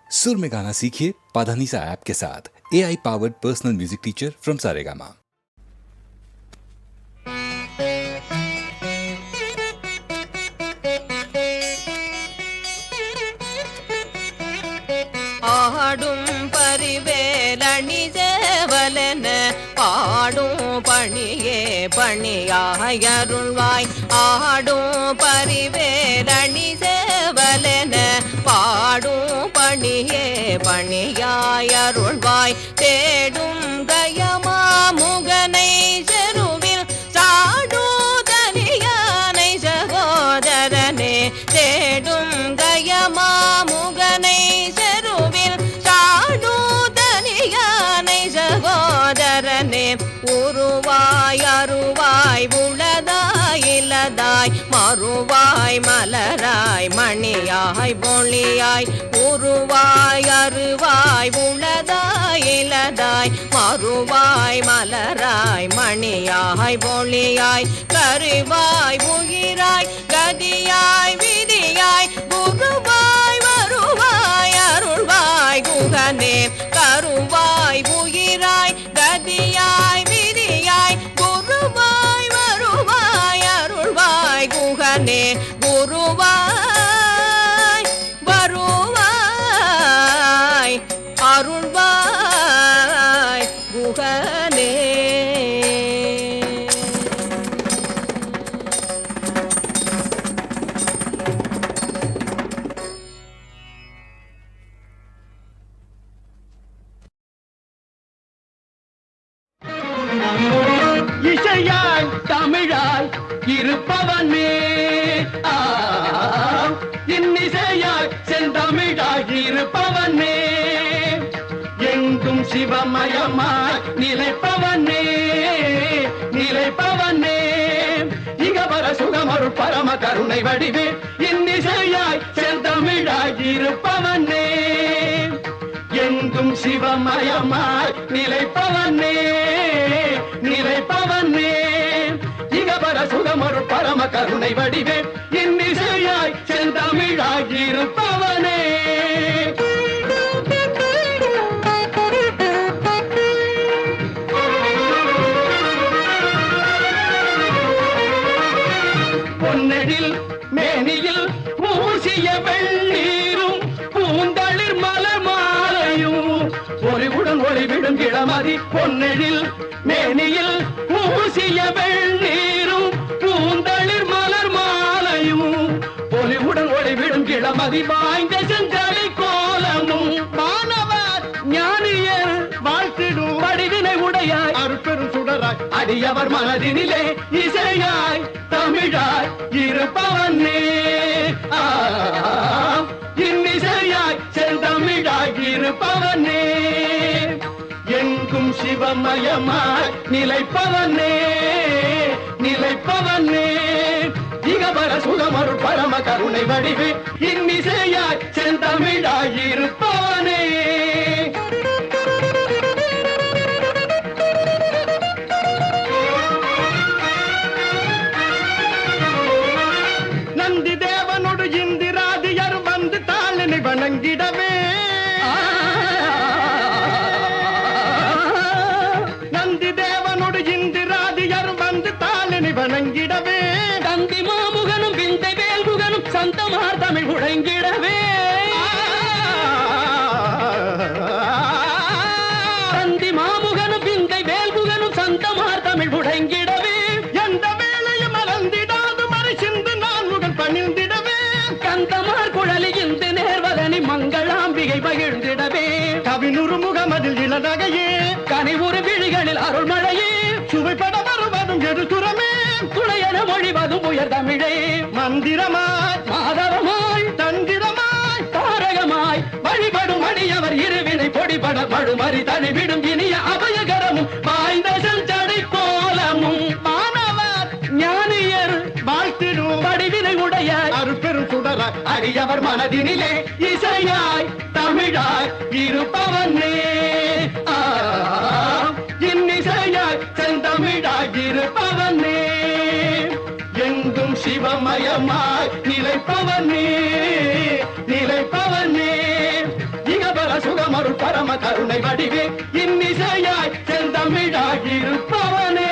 सुर में गाना सीखिए पाधानीसा ऐप के साथ। AI powered personal music teacher from Saregama. ஆடும் பரிவேலணி சேவலன பாடும் பணியே பணியாயருள்வாய். ஆடும் பரிவேலணி சேவலன பாடும் பணியே பணியாயருள்வாய். தேடும் கயமா முகனை செருவில் சாடுதனியானை சகோதரனே. தேடும் கயமா முகனை சகோதரனே. உருவாய் அருவாய் உளதாய் இலதாய் மறுவாய் மலராய் மணியாய் பொழியாய். உருவாய் அருவாய் உளதாய் இலதாய் மறுவாய் மலராய் மணியாய் பொழியாய். கருவாய் உயிராய் கதியாய் விதியாய் குருவாய் வருவாய் அருள்வாய் குகனே. கருவாய் உயிராய் கதியாய் விதியாய் குருவாய் வருவாய் அருள்வாய் குகனே. குருவாய் வருவாய் அருள்வாய் குகனே. இசையாய் தமிழாய் இருப்பவனே. இன்னிசையாய் செந்தமிழாய் இருப்பவனே. எங்கும் சிவமயமாய் நிலைப்பவனே நிலைப்பவனே. இகவர சுகமருள் பரம கருணை வடிவே. இன்னிசையாய் செந்தமிழாய் இருப்பவனே. எங்கும் சிவமயமாய் நிலைப்பவனே நிலைப்பவனே. இகவர சுகமருள் பரம கருணை வடிவே. இன்னிசையாய் செந்தமிழாய் இருப்பவனே. பொன்னெழில் மேனியில் பூசிய வெள்ளீரும் பூந்தளிர் மலர் மாலையும் ஒளிவுடன் ஒளிவிடும் இளமதி. பொன்னெழில் மேனியில் பூசிய வெள்ளீரும் பூந்தளிர் மலர் மாலையும் ஒளிவுடன் ஒளிவிடும் இளமதி. வாய்ந்த செஞ்சலை கோலமும் மாணவர் ஞானியர் வாழ்த்திடும் வடிவினை உடையாய் அருட்பெரும் சுடராய் அடியவர் மனதினிலே இசையாய் தமிழாய் இருப்பவனே. இன்னிசையாய் செந்தமிழாய் இருப்பவனே. எங்கும் சிவமயமாய் நிலைப்பவனே நிலைப்பவனே. இகவர சுகமருள் பரம கருணை வடிவே. இன்னிசையாய் செந்தமிழாய் இருப்பவனே. நந்தி தேவனோடு இந்திராதியர் வந்து தாளினை வணங்கிடவே. நந்தி தேவனோடு இந்திராதியர் வந்து தாளினை வணங்கிடவே. தந்தி மாமுகனும் விந்தை வேல்குகனும் சந்தமார் தமிழ் உழைங்கிடவே. தந்தி மாமுகனும் விந்தை வேல்குகனும் சந்தமார் தமிழ் உழைங்கிடவே. எந்த வேளையும் மறந்திடாது மறை சிந்து நான்முகன் பணிந்திடவே. கந்தமார் குழலி இந்த நேர்வதனி மங்களாம்பிகை பகிர்ந்திடவே. கவினுறு முகமதில் இளநகையே கனிவுறு விழிகளில் அருள்மழையே. சுவைப்பட வருவதும் எதுசுரமே துணையென மொழிவதும் உயர் தமிழே. மந்திரமாய் மாதவமாய் தந்திரமாய் தாரகமாய் வழிபடும் அடியவர் இருவினை பொடிபட படுமறி தனிவிடும் இனிய அபயகரமும் வாய்ந்த செஞ்சடை கோலமும் மாணவர் ஞானியர் வாழ்த்திடும் வடிவினை உடைய அருட்பெரும் சுடராய் அடியவர் மனதினிலே இசையாய் தமிழாய் இருப்பவனே. இன்னிசையாய் செந்தமிழாய் இருப்பவனே. எங்கும் சிவமயமாய் நிலைப்பவனே நிலைப்பவனே. இக பரம கருணை வடிவே இன்னிசையாய் செந்தமிழாகியிருப்பவனே.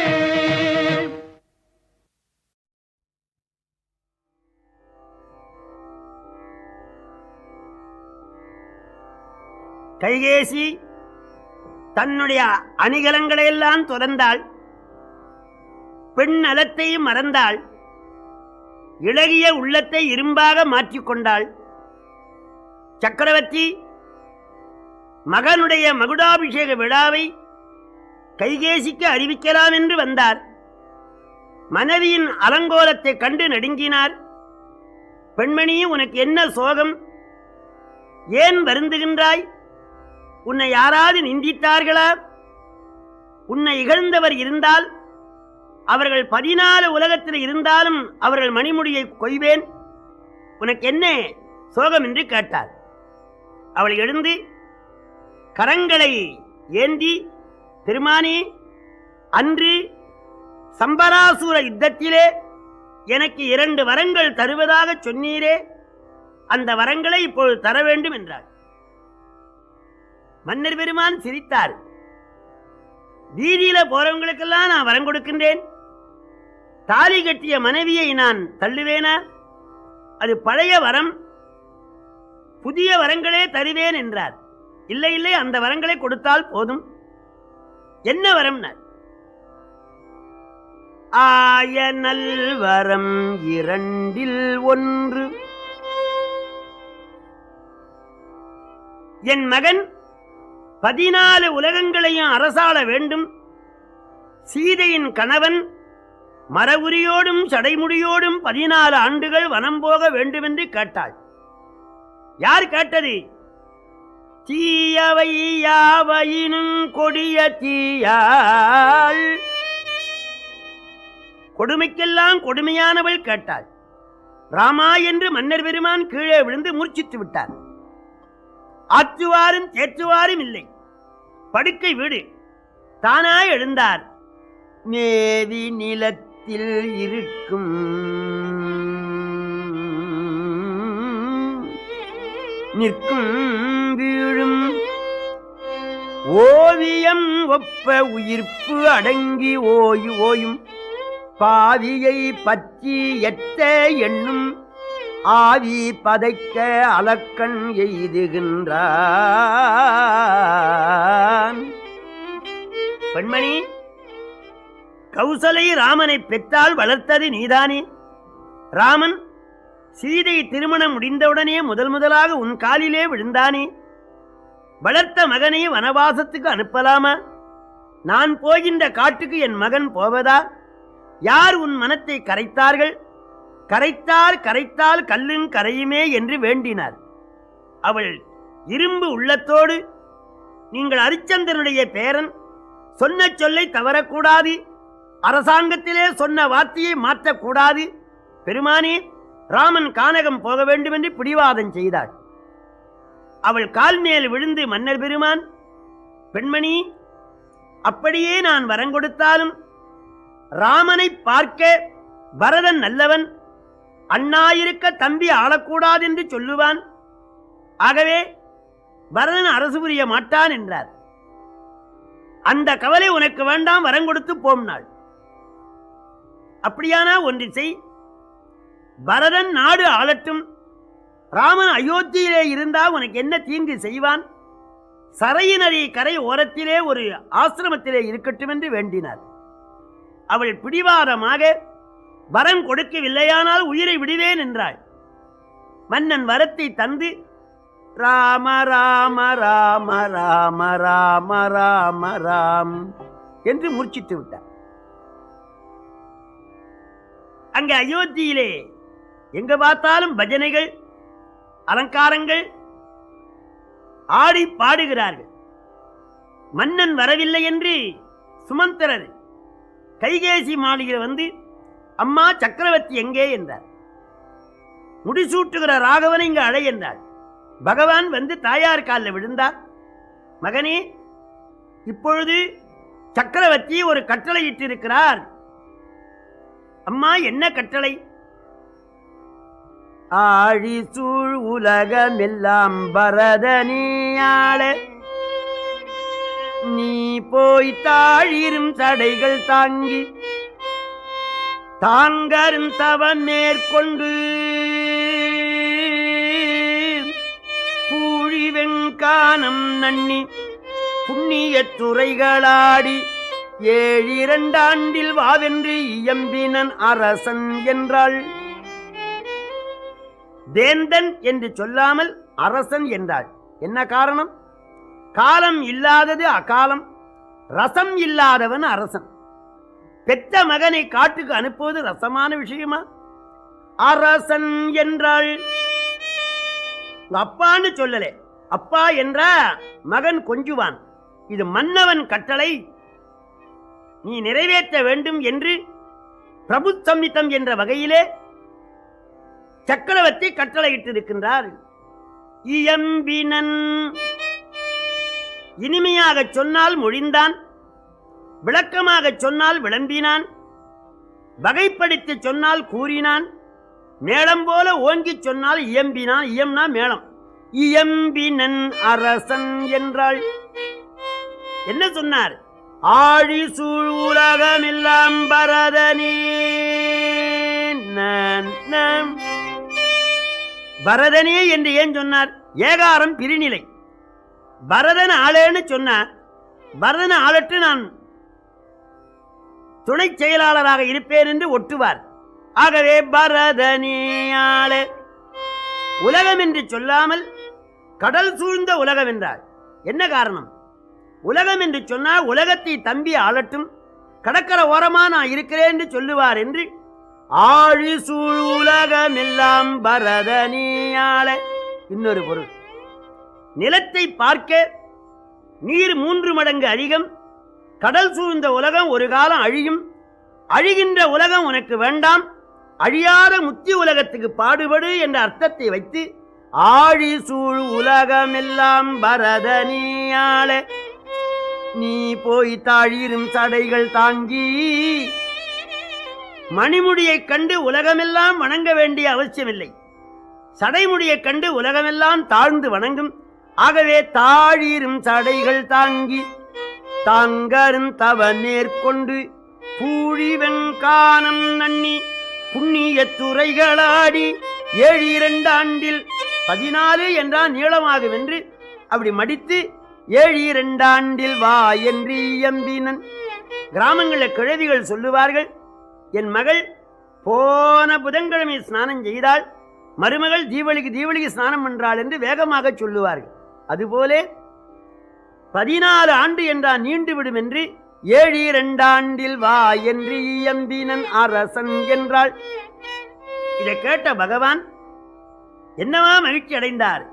கைகேசி தன்னுடைய அணிகலங்களையெல்லாம் துறந்தாள். பெண் நலத்தையும் மறந்தாள். இளகிய உள்ளத்தை இரும்பாக மாற்றிக்கொண்டாள். சக்கரவர்த்தி மகனுடைய மகுடாபிஷேக விழாவை கைகேசிக்கு அறிவிக்கலாம் என்று வந்தார். மனைவியின் அலங்கோலத்தை கண்டு நடுங்கினார். பெண்மணி, உனக்கு என்ன சோகம்? ஏன் வருந்துகின்றாய்? உன்னை யாராவது நிந்தித்தார்களா? உன்னை இகழ்ந்தவர் இருந்தால் அவர்கள் 14 உலகத்தில் இருந்தாலும் அவர்கள் மணிமுடியை கொய்வேன். உனக்கு என்ன சோகம் என்று கேட்டார். அவள் எழுந்து கரங்களை ஏந்தி, பெருமானே, அன்று சம்பராசூர யுத்தத்திலே எனக்கு 2 வரங்கள் தருவதாக சொன்னீரே, அந்த வரங்களை இப்பொழுது தர வேண்டும் என்றார். மன்னர் பெருமான் சிரித்தார். வீதியில போறவங்களுக்கெல்லாம் நான் வரம் கொடுக்கின்றேன், தாலி கட்டிய மனைவியை நான் தள்ளுவேனா? அது பழைய வரம், புதிய வரங்களே தருவேன் என்றார். இல்லை இல்லை, அந்த வரங்களை கொடுத்தால் போதும். என்ன வரம்? ஆய நல்வரம் 2இல் 1. என் மகன் 14 உலகங்களையும் அரசாள வேண்டும். சீதையின் கணவன் மரவுரியோடும் சடைமுடியோடும் 14 ஆண்டுகள் வனம் போக வேண்டுமென்று கேட்டாள். யார் கேட்டது? தீயவை யாவையினும் கொடிய தீயாள், கொடுமைக்கெல்லாம் கொடுமையானவள் கேட்டாள். ராமா என்று மன்னர் பெருமான் கீழே விழுந்து மூர்ச்சித்து விட்டார். ஆற்றுவாரும் தேற்றுவாரும் இல்லை. படுக்கை வீடு. தானாய் எழுந்தார். மேவி நிலத்தில் இருக்கும் நிற்கும் வீழும் ஓவியம் ஒப்ப உயிர்ப்பு அடங்கி ஓயும் பாவியை பற்றி எட்ட எண்ணும் ஆவி பதைக்க அலக்கண் எய்துகின்றான். பெண்மணி, கௌசலை ராமனை பெற்றால் வளர்த்தது நீதானே. ராமன் சீதை திருமணம் முடிந்தவுடனே முதலாக உன் காலிலே விழுந்தானே. வளர்த்த மகனை வனவாசத்துக்கு அனுப்பலாமா? நான் போகின்ற காட்டுக்கு என் மகன் போவதா? யார் உன் மனத்தை கரைத்தார்கள்? கரைத்தால் கல்லும் கரையுமே என்று வேண்டினார். அவள் இரும்பு உள்ளத்தோடு, நீங்கள் அரிச்சந்திரனுடைய பேரன், சொன்ன சொல்லை தவறக்கூடாது, அரசாங்கத்திலே சொன்ன வார்த்தையை மாற்றக்கூடாது. பெருமானே, ராமன் கானகம் போக வேண்டும் என்று பிடிவாதம் செய்தாள். அவள் கால் மேல் விழுந்து, மன்னர் பெருமான், பெண்மணி, அப்படியே நான் வரங்கொடுத்தாலும் ராமனை பார்க்க பரதன் நல்லவன், அண்ணாயிருக்க தம்பி ஆளக்கூடாது என்று சொல்லுவான். ஆகவே பரதன் அரசு புரிய மாட்டான் என்றார். அந்த கவலை உனக்கு வேண்டாம், வரங்கொடுத்து போம்னாள். அப்படியானா ஒன்று செய், பரதன் நாடு ஆளட்டும், ராமன் அயோத்தியிலே இருந்தா உனக்கு என்ன தீங்கு செய்வான்? சரையினரி கரை ஓரத்திலே ஒரு ஆசிரமத்திலே இருக்கட்டும் என்று வேண்டினார். அவள் பிடிவாதமாக வரம் கொடுக்கவில்லையானால் உயிரை விடுவேன் என்றாள். மன்னன் வரத்தை தந்து, ராம ராம ராம ராம ராம ராம ராம் என்று மூர்ச்சித்து விட்டார். அங்கே அயோத்தியிலே எங்க பார்த்தாலும் பஜனைகள், அலங்காரங்கள், ஆடி பாடுகிறார்கள். மன்னன் வரவில்லை என்று சுமந்திரர் கைகேசி மாளிகை வந்து, அம்மா சக்கரவர்த்தி எங்கே என்றார். முடிசூட்டுகிற ராகவனை இங்கு அழை என்றார். பகவான் வந்து தாயார் காலில் விழுந்தார். மகனே, இப்பொழுது சக்கரவர்த்தி ஒரு கட்டளை இட்டிருக்கிறார். அம்மா, என்ன கட்டளை? ஆழி சூழ் உலகமெல்லாம் பரதனியாள நீ போய் தாழிரும் தடைகள் தாங்கி தாங்கரும் தவம் மேற்கொண்டு பூழி வெங்கானம் நன்னி புண்ணிய துறைகளாடி 7 ஆண்டில் வாவென்று இயம்பினன் அரசன் என்றாள். வேந்தன் என்று சொல்லாமல் அரசன் என்றாள். என்ன காரணம்? காலம் இல்லாதது அகாலம், ரசம் இல்லாதவன் அரசன். பெற்ற மகனை காட்டுக்கு அனுப்புவது ரசமான விஷயமா? அரசன் என்றாள். அப்பான்னு சொல்லலே, அப்பா என்ற மகன் கொஞ்சுவான். இது மன்னவன் கட்டளை, நீ நிறைவேற்ற வேண்டும் என்று பிரபு சம்மிதம் என்ற வகையிலே சக்கரவர்த்தி கட்டளையிட்டிருக்கின்றார். இயம்பினன், இனிமையாக சொன்னால் மொழிந்தான், விளக்கமாக சொன்னால் விளம்பினான், வகைப்படுத்தி சொன்னால் கூறினான், மேளம் போல ஓங்கி சொன்னால் இயம்பினான். இயம்னா மேளம். இயம்பினன் அரசன் என்றாள். என்ன சொன்னார்? ஆழி சூழ் உலகமெல்லாம் பரதனே. பரதனே என்று ஏன் சொன்னார்? ஏகாரம் பிரிநிலை. பரதன் ஆளேன்னு சொன்னார். பரதன் ஆளற்று நான் துணை செயலாளராக இருப்பேன் என்று ஒட்டுவார். ஆகவே பரதனே ஆளே. உலகம் என்று சொல்லாமல் கடல் சூழ்ந்த உலகம் என்றார். என்ன காரணம்? உலகம் என்று சொன்னால் உலகத்தை தம்பி ஆளட்டும், கடற்கரை ஓரமா நான் இருக்கிறேன் என்று சொல்லுவார் என்று ஆழி சூழ் உலகமெல்லாம் பரதனியாள. இன்னொரு பொருள், நிலத்தை பார்க்க நீர் 3 மடங்கு அதிகம், கடல் சூழ்ந்த உலகம் ஒரு காலம் அழியும், அழிகின்ற உலகம் உனக்கு வேண்டாம், அழியாத முத்தி உலகத்துக்கு பாடுபடு என்ற அர்த்தத்தை வைத்து ஆழி சூழ் உலகமெல்லாம் பரதனியாள. நீ போய் தாழிரும் தடைகள் தாங்கி. மணிமுடியை கண்டு உலகமெல்லாம் வணங்க வேண்டிய அவசியமில்லை, சடைமுடியை கண்டு உலகமெல்லாம் தாழ்ந்து வணங்கும். ஆகவே தாழிரும் தடைகள் தாங்கி தாங்கரும் தவ நேர்கொண்டு பூழி வெங்கானம் நன்னி புண்ணிய துறைகளாடி 7 ஆண்டில் 14 என்றால் நீளமாகும் என்று அப்படி மடித்து 7 ஆண்டில் வா என்று இயம்பினன். கிராமங்களில் கிழவிகள் சொல்லுவார்கள், என் மகள் போன புதன்கிழமை ஸ்நானம் செய்தால் மருமகள் தீவளிக்கு ஸ்நானம் பண்றாள் என்று வேகமாக சொல்லுவார்கள். அதுபோல 14 ஆண்டு என்றால் நீண்டுவிடும் என்று 7 ஆண்டில் வா என்று இயம்பினன் அரசன் என்றாள். இதை கேட்ட பகவான் என்னவா மகிழ்ச்சி அடைந்தார்.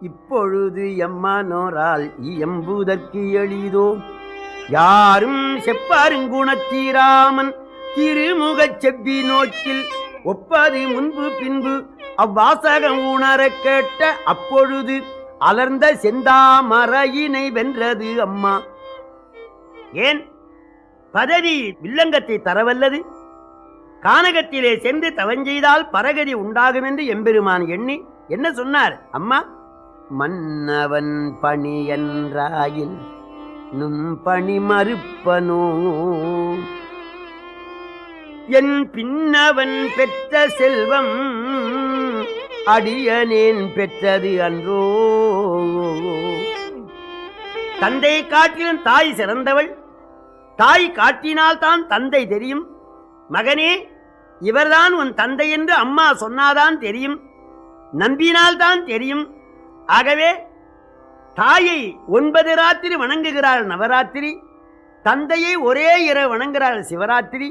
இப்பொழுது எம்மனோரால் இயம்புதற்கு எளிதோ, யாரும் செப்பாருங்குணத்தீராமன் திருமுகச் செவ்வி நோக்கில் ஒப்பது முன்பு பின்பு அவ்வாசகம் உணர கேட்ட அப்பொழுது அலர்ந்த செந்தாமரையினை வென்றது அம்மா. ஏன்? பதவி வில்லங்கத்தை தரவல்லது, கானகத்திலே சென்று தவஞ்செய்தால் பரகதி உண்டாகும் என்று எம்பெருமான் எண்ணி என்ன சொன்னார்? அம்மா, மன்னவன் பணி என்றாயில் நும் பணி மறுப்பனோ, என் பின்னவன் பெற்ற செல்வம் அடியனேன் பெற்றது அன்றோ. தந்தை காட்டிலும் தாய் சிறந்தவள், தாய் காட்டினால் தான் தந்தை தெரியும். மகனே, இவர்தான் உன் தந்தை என்று அம்மா சொன்னாதான் தெரியும், நம்பினால்தான் தெரியும். ஆகவே தாயை 9 ராத்திரி வணங்குகிறாள் நவராத்திரி, தந்தையை ஒரே இரவு வணங்குகிறாள் சிவராத்திரி.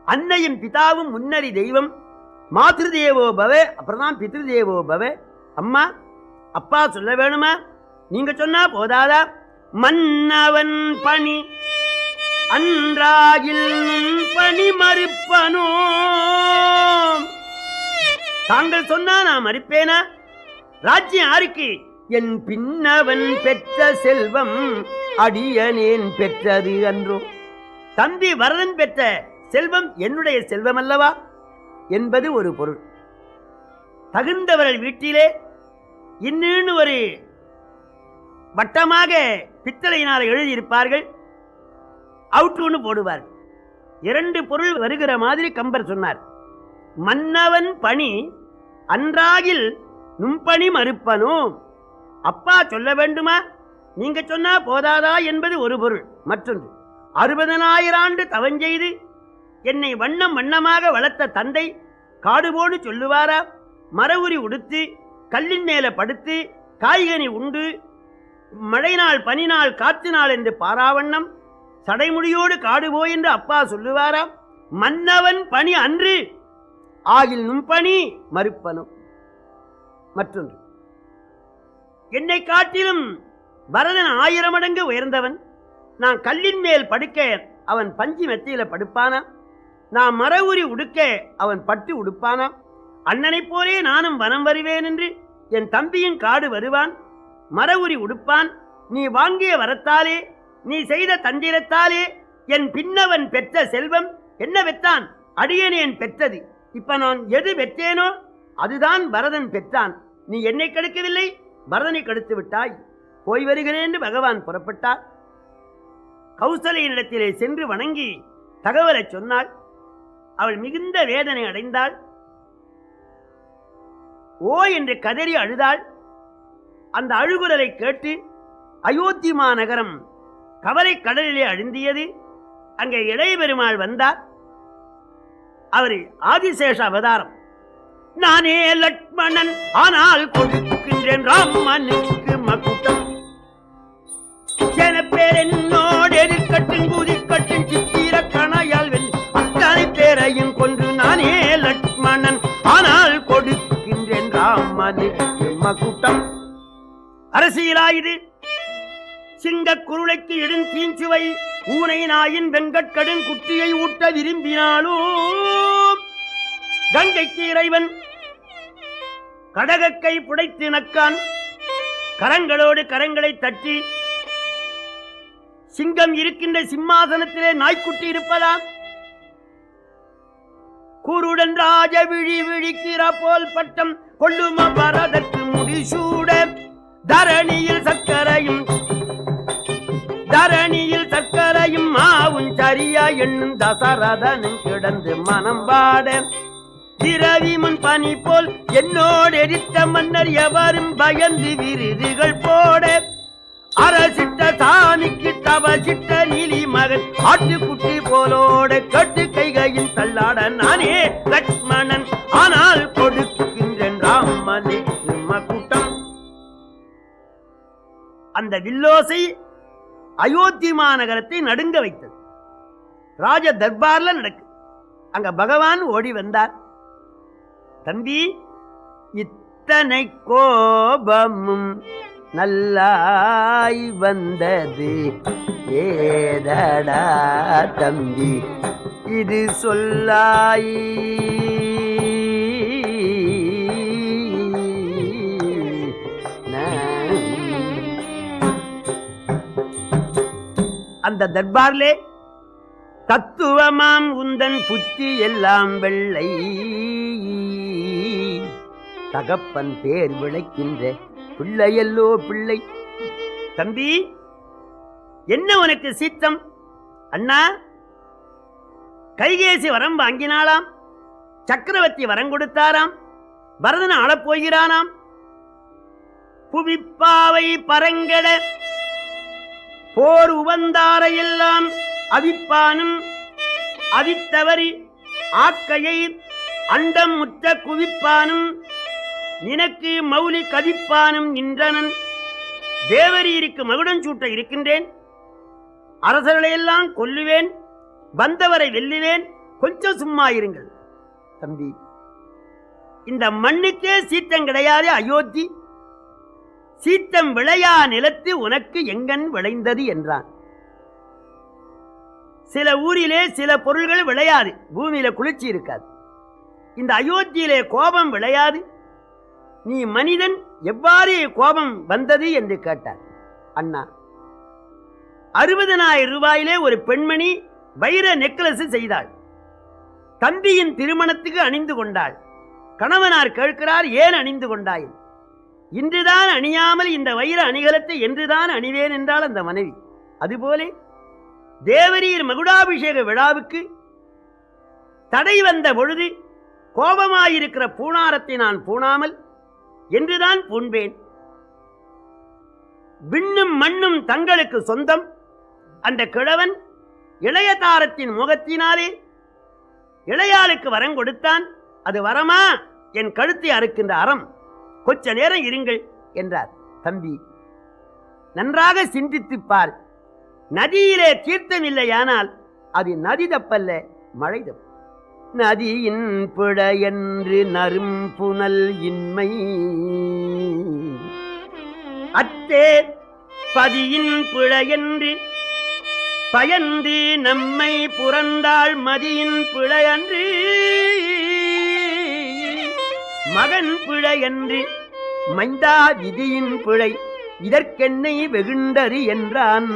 அன்னையும் பிதாவும் முன்னறி தெய்வம், மாத்ருதேவோ பவ, அப்புறம் பித்ருதேவோ பவ. அம்மா அப்பா சொல்ல வேணுமா? நீங்க சொன்னா போதாதா? மன்னவன் பணி அன்றாகில் பணி மறுப்பனோ, தாங்கள் சொன்னா நான் மறுப்பேனா? ராஜ்யம் யாருக்கு? என் பின்னவன் பெற்ற செல்வம் அடியனேன் பெற்றது அன்றோ. தம்பி வரதன் பெற்ற செல்வம் என்னுடைய செல்வம் அல்லவா என்பது ஒரு பொருள். தகுந்தவர்கள் வீட்டிலே இன்னும் ஒரு வட்டமாக பித்தளையினால் எழுதியிருப்பார்கள், அவுட்ருன்னு போடுவார்கள். 2 பொருள் வருகிற மாதிரி கம்பர் சொன்னார். மன்னவன் பணி அன்றாகில் நும்பணி மறுப்பனோ. அப்பா சொல்ல வேண்டுமா, நீங்க சொன்னா போதாதா என்பது ஒரு பொருள். மற்றொன்று, 60,000 ஆண்டு தவஞ்செய்து என்னை வண்ணம் வண்ணமாக வளர்த்த தந்தை காடுபோடு சொல்லுவாரா? மரவுரி உடுத்து கல்லின் மேல படுத்து காய்கனி உண்டு மழை நாள் பனி நாள் காற்று நாள் என்று பாராவண்ணம் சடைமுடியோடு காடுபோ என்று அப்பா சொல்லுவாரா? மன்னவன் பணி அன்று ஆகில் நும்பணி மறுப்பனும். மற்றொன்று, என்னை காட்டிலும் பரதன் 1000 மடங்கு உயர்ந்தவன். நான் கல்லின் மேல் படுக்க அவன் பஞ்சு மெத்தையில படுப்பானா? நான் மரவுரி உடுக்க அவன் பட்டு உடுப்பானா? அண்ணனைப் போலே நானும் வனம் வருவேன் என்று என் தம்பியின் காடு வருவான், மரவுரி உடுப்பான். நீ வாங்கிய வரத்தாலே, நீ செய்த தந்திரத்தாலே என் பின்னவன் பெற்ற செல்வம் என்ன பெற்றான்? அடியேனேன் பெற்றது. இப்ப நான் எது பெற்றேனோ அதுதான் பரதன் பெற்றான். நீ என்னை கெடுக்கவில்லை, பரதனை கெடுத்து விட்டாய். போய் வருகிறேன் என்று பகவான் புறப்பட்டார். கௌசலையினிடத்திலே சென்று வணங்கி தகவலை சொன்னாள். அவள் மிகுந்த வேதனை அடைந்தாள். ஓ என்று கதறி அழுதாள். அந்த அழுகுரலை கேட்டு அயோத்தி மாநகரம் கவலை கடலிலே அழுந்தியது. அங்கே இளைய பெருமாள் வந்தார். அவர் ஆதிசேஷ அவதாரம். நானே லட்சுமணன் ஆனால் கொடுக்கின்றேன் ராமனுக்கு மகுடம். பேர் என்னோடு எதிர்கட்டும் குதிக்கட்டும் சித்திர கணையால் அத்தனை பேரையும் கொன்று நானே லட்சுமணன் ஆனால் கொடுக்கின்றேன் ராமனுக்கு மகுடம். அரசியலாயுது சிங்க குருளைக்கு இடும் தீஞ்சுவை ஊனை நாயின் வெங்கட்கடன் குட்டியை ஊட்ட விரும்பினாலோ. கங்கைக்கு இறைவன் கடகக்கை புடைத்து நக்கான். கரங்களோடு கரங்களை தட்டி சிங்கம் இருக்கின்ற சிம்மாசனத்திலே நாய்க்குட்டி இருப்பதாம். கூருடன் ராஜ விழி விழிக்கிற போல் பட்டம் கொள்ளும பரதற்கு முடிசூட. தரணியில் சக்கரையும் மாவும் சரியா எண்ணும் தசரதனும் கிடந்து மனம் பாட. திரவிமன் பனி போல் என்னோடு எரித்த மன்னர் எவரும் பயந்து விருதுகள் போட. அரசிட்ட சாமிக்கு தவசிட்ட நீலி மகன் ஆட்டுக்குட்டி போலோட கட்டு கைகையின் தள்ளாட. நானே லட்சுமணன் ஆனால் கொடுக்கின்றேன் ராமனுக்கு மகுடம். அந்த வில்லோசை அயோத்தி மாநகரத்தை நடுங்க வைத்தது. ராஜ தர்பார்ல நடக்கு. அங்க பகவான் ஓடி வந்தார். தம்பி, இத்தனை கோபமும் நல்லாய் வந்தது ஏதடா தம்பி இது சொல்லாய். அந்த தர்பார்லே தத்துவமாம் உந்தன் புத்தி எல்லாம் வெள்ளை. தகப்பன் பேர் விளைக்கின்ற பிள்ளையல்லோ பிள்ளை. தம்பி, என்ன உனக்கு சீத்தம்? அண்ணா, கைகேசி வரம் வாங்கினாளாம், சக்கரவர்த்தி வரம் கொடுத்தாராம், பரதன் ஆளப்போகிறானாம். புவிப்பாவை பரங்கட போர் உவந்தாரையெல்லாம் அவிப்பானும் அவித்தவரி ஆக்கையை அண்டம் முற்ற குவிப்பானும் நினக்கு மௌலி கவிப்பானும் நின்றனன். தேவரீருக்கு மகுடம் சூட்ட இருக்கின்றேன். அரசர்களையெல்லாம் கொல்லுவேன், வந்தவரை வெல்லுவேன். கொஞ்சம் சும்மா இருங்கள். தம்பி, இந்த மண்ணுக்கே சீத்தம் கிடையாது. அயோத்தி சீத்தம் விளையா நிலத்து உனக்கு எங்கன் விளைந்தது என்றான். சில ஊரிலே சில பொருள்கள் விளையாது, பூமியில குளிர்ச்சி இருக்காது. இந்த அயோத்தியிலே கோபம் விளையாது. நீ மனிதன், எவ்வாறு கோபம் வந்தது என்று கேட்டார். அண்ணா, 60,000 ரூபாயிலே ஒரு பெண்மணி வைர நெக்லஸ் செய்தாள். தம்பியின் திருமணத்துக்கு அணிந்து கொண்டாள். கணவனார் கேட்கிறார், ஏன் அணிந்து கொண்டாய்? இன்றுதான் அணியாமல் இந்த வைர அணிகலத்தை என்றுதான் அணிவேன் என்றால் அந்த மனைவி. அதுபோல தேவரீர் மகுடாபிஷேக விழாவுக்கு தடை வந்த பொழுது கோபமாயிருக்கிற பூணாரத்தை நான் பூணாமல் என்றுதான் பூண்பேன். விண்ணும் மண்ணும் தங்களுக்கு சொந்தம். அந்த கிழவன் இளைய தாரத்தின் முகத்தினாலே இளையாளுக்கு வரம் கொடுத்தான். அது வரமா? என் கழுத்தை அறுக்கின்ற அறம். கொஞ்ச நேரம் இருங்கள் என்றார். தம்பி, நன்றாக சிந்தித்துப்பார். நதியிலே தீர்த்தம் இல்லையானால் அது நதி தப்பல்ல, மழை தப்பு. நதியின் பிழையன்று நரும் புனல் இன்மை அத்தே பதியின் பிழையன்று பயந்து நம்மை புறந்தாள் மதியின் பிழையன்று மகன் பிழையன்று மைந்தா விதியின் பிழை இதற்கென்னை வெகுண்டது என்றான்.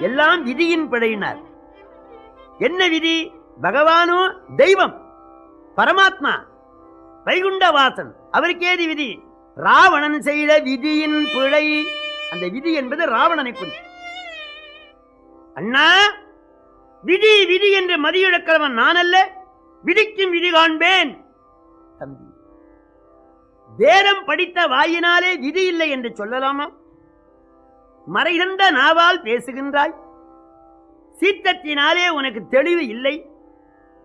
எல்லாம் விதியின் பிழையினார். என்ன விதி? பகவானோ தெய்வம், பரமாத்மா, வைகுண்டவாசன், அவருக்கேது விதி? ராவணன் செய்த விதியின் பிழை. அந்த விதி என்பது ராவணனை குறித்து. அண்ணா, விதி விதி என்று மதியிழக்கிறவன் நான் அல்ல, விதிக்கும் விதி காண்பேன். தம்பி, வேதம் படித்த வாயினாலே விதி இல்லை என்று சொல்லலாமா? மறைகின்ற நாவால் பேசுகின்றாய். சீத்தத்தினாலே உனக்கு தெளிவு இல்லை.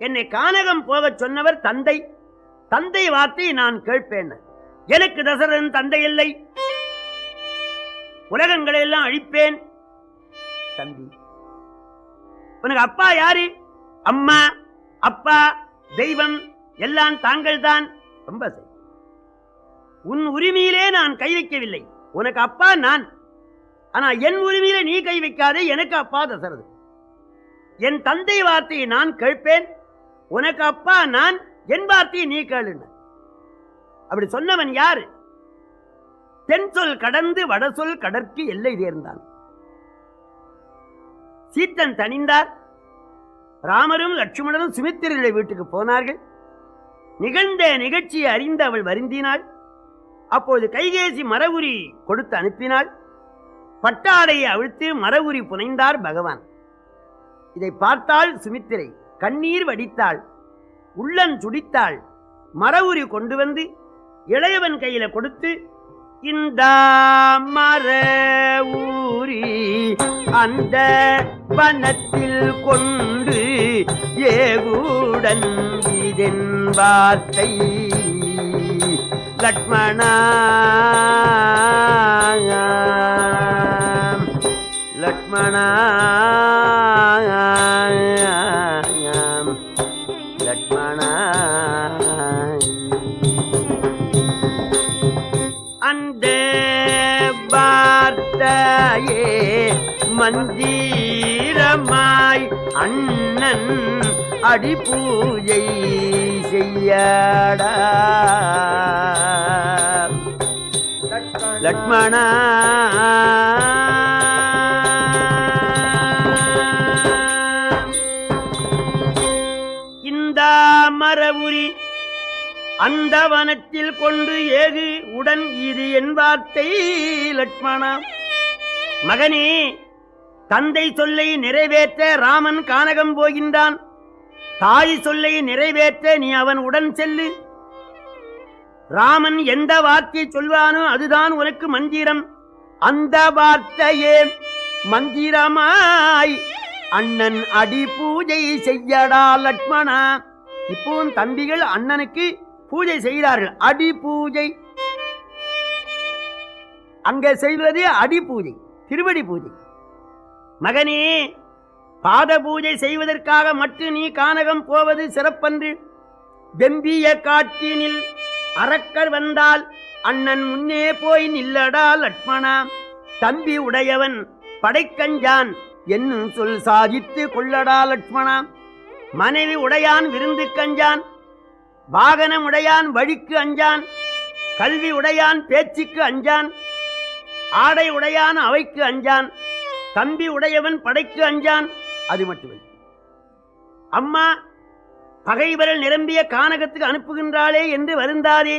என்னை கானகம் போகச் சொன்னவர் தந்தை. தந்தை வார்த்தை நான் கேட்பேன். எனக்கு தசரதன் தந்தை இல்லை. உலகங்களை எல்லாம் அழிப்பேன். தம்பி, உனக்கு அப்பா யாரு? அம்மா, அப்பா, தெய்வம் எல்லாம் தாங்கள் தான். ரொம்ப சரி. உன் உரிமையிலே நான் கை வைக்கவில்லை. உனக்கு அப்பா நான். ஆனா என் உரிமையிலே நீ கை வைக்காதே. எனக்கு அப்பா தசரது. என் தந்தை வார்த்தையை நான் கேட்பேன். உனக்கு அப்பா நான், என் வார்த்தையை நீ கேளு. அப்படி சொன்னவன் யாரு? தென் சொல் கடந்து வட சொல் கடற்கு எல்லை தேர்ந்தான். சீத்தன் தணிந்தார். ராமரும் லட்சுமணரும் சுமித்திரனுடைய வீட்டுக்கு போனார்கள். நிகழ்ந்த நிகழ்ச்சியை அறிந்து அவள் வருந்தினாள். அப்போது கைகேசி மரவுரி கொடுத்து அனுப்பினாள். பட்டாடையை அவிழ்த்து மரவுரி புனைந்தார் பகவான். இதை பார்த்தாள் சுமித்திரை. கண்ணீர் வடித்தாள், உள்ளன் சுடித்தாள். மரவுரி கொண்டு வந்து இளையவன் கையில கொடுத்து, இந்த மர ஊரி அந்த வனத்தில் கொண்டு ஏகுடன் இதன் வார்த்தை லட்சுமணா லட்சுமணா லட்சுமணா அந்த வார்த்தையே மந்திரமாய் அண்ணன் அடி பூஜை செய்யடா லட்சுமணா. இந்த மரவுரி அந்த வனத்தில் கொண்டு ஏகு உடன் இது என் வார்த்தை லட்சுமணா. மகனே, தந்தை சொல்லை நிறைவேற்ற ராமன் கானகம் போகின்றான். தாய் சொல்லை நிறைவேற்ற நீ அவன் உடன் செல்லு. ராமன் எந்த வார்த்தையை சொல்வானோ அதுதான் உனக்கு மந்திரம். அந்த வார்த்தையே மந்திரமாய் அண்ணன் அடி பூஜை செய்யடா லட்சுமணா. இப்போ தம்பிகள் அண்ணனுக்கு பூஜை செய்கிறார்கள். அடி பூஜை அங்க செய்வது அடி பூஜை, திருவடி பூஜை. மகனே, பாத பூஜை செய்வதற்காக மட்டும் நீ கானகம் போவது சிறப்பன்று. வெம்பிய காட்டினில் அரக்கர் வந்தால் அண்ணன் முன்னே போய் நில்லடா லட்சுமணா. தம்பி உடையவன் படைக்கஞ்சான் என்னும் சொல் சாதித்து கொள்ளடா லட்சுமணா. மனைவி உடையான் விருந்து கஞ்சான், வாகனம் உடையான் வழிக்கு அஞ்சான், கல்வி உடையான் பேச்சுக்கு அஞ்சான், ஆடை உடையான் அவைக்கு அஞ்சான், தம்பி உடையவன் படைக்கு அஞ்சான். அது மட்டுமே. அம்மா, பகைவரல் நிரம்பிய கானகத்துக்கு அனுப்புகின்றாளே என்று வருந்தாதே.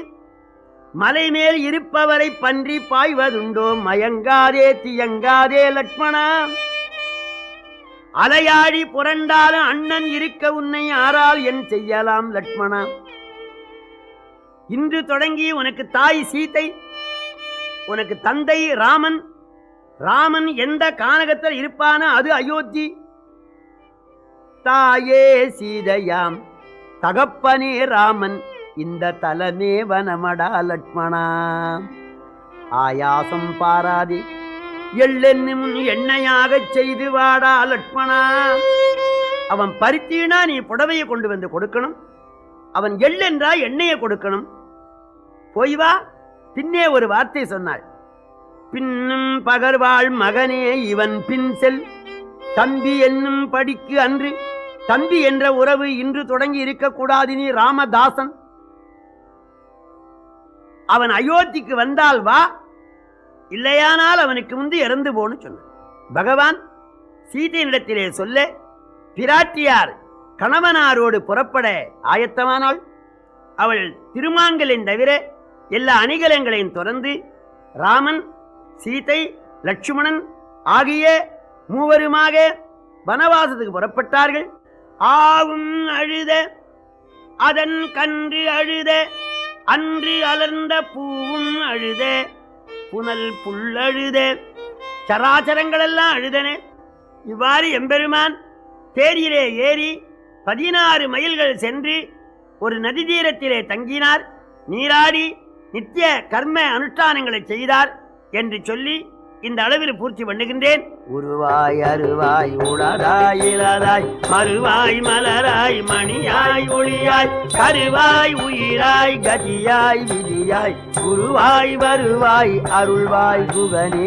மலை மேல் இருப்பவரை பன்றி பாய்வதுண்டோ, மயங்காதே தியங்காதே லட்சுமணா. அலையாடி புரண்டாலும் அண்ணன் இருக்க உன்னை ஆறால் என் செய்யலாம் லட்சுமணா. இன்று தொடங்கி உனக்கு தாய் சீதை, உனக்கு தந்தை ராமன். ராமன் எந்த கானகத்தில் இருப்பானோ அது அயோத்தி. தாயே சீதையாம் தகப்பனே ராமன், இந்த தலமே வனமடா லட்சுமணா. ஆயாசம் பாராதே, எள்ளென்னும் எண்ணெயாக செய்து வாடா லட்சுமணா. அவன் பருத்தினா நீ புடவையை கொண்டு வந்து கொடுக்கணும், அவன் எள்ளென்றா எண்ணெயை கொடுக்கணும். போய் வா. பின்னே ஒரு வார்த்தை சொன்னாள், பின்னும் பகர்வாள் மகனே இவன் பின் செல். தம்பி என்னும் படிக்கு அன்று, தம்பி என்ற உறவு இன்று தொடங்கி இருக்கக்கூடாது. நீ ராமதாசன், அவன் அயோத்திக்கு வந்தால் வா, இல்லையானால் அவனுக்கு முந்து இறந்து போன்னு சொன்னான். பகவான் சீதையினிடத்திலே சொல்ல பிராட்டியார் கணவனாரோடு புறப்பட ஆயத்தமானாள். அவள் திருமாங்கலின் தவிர எல்லா அணிகலங்களையும் தொடர்ந்து ராமன், சீதை, லட்சுமணன் ஆகிய மூவருமாக வனவாசத்துக்கு புறப்பட்டார்கள். ஆவும் அழுத அதன் கன்று அழுத, அன்று அலர்ந்த பூவும் அழுத, புனல் புல்லழுத, சராச்சரங்களெல்லாம் அழுதன. இவ்வாறு எம்பெருமான் தேரிலே ஏறி 16 மைல்கள் சென்று ஒரு நதி தீரத்திலே தங்கினார். நீராடி நித்திய கர்ம அனுஷ்டானங்களை செய்தார் என்று சொல்லி இந்த அளவில் பூர்த்தி பண்ணுகின்றேன். உருவாய் அருவாய் உளதாய் இளதாய் மறுவாய் மலராய் மணியாய் ஒளியாய் கருவாய் உயிராய் கதியாய் விதியாய் குருவாய் வருவாய் அருள்வாய் குகனே.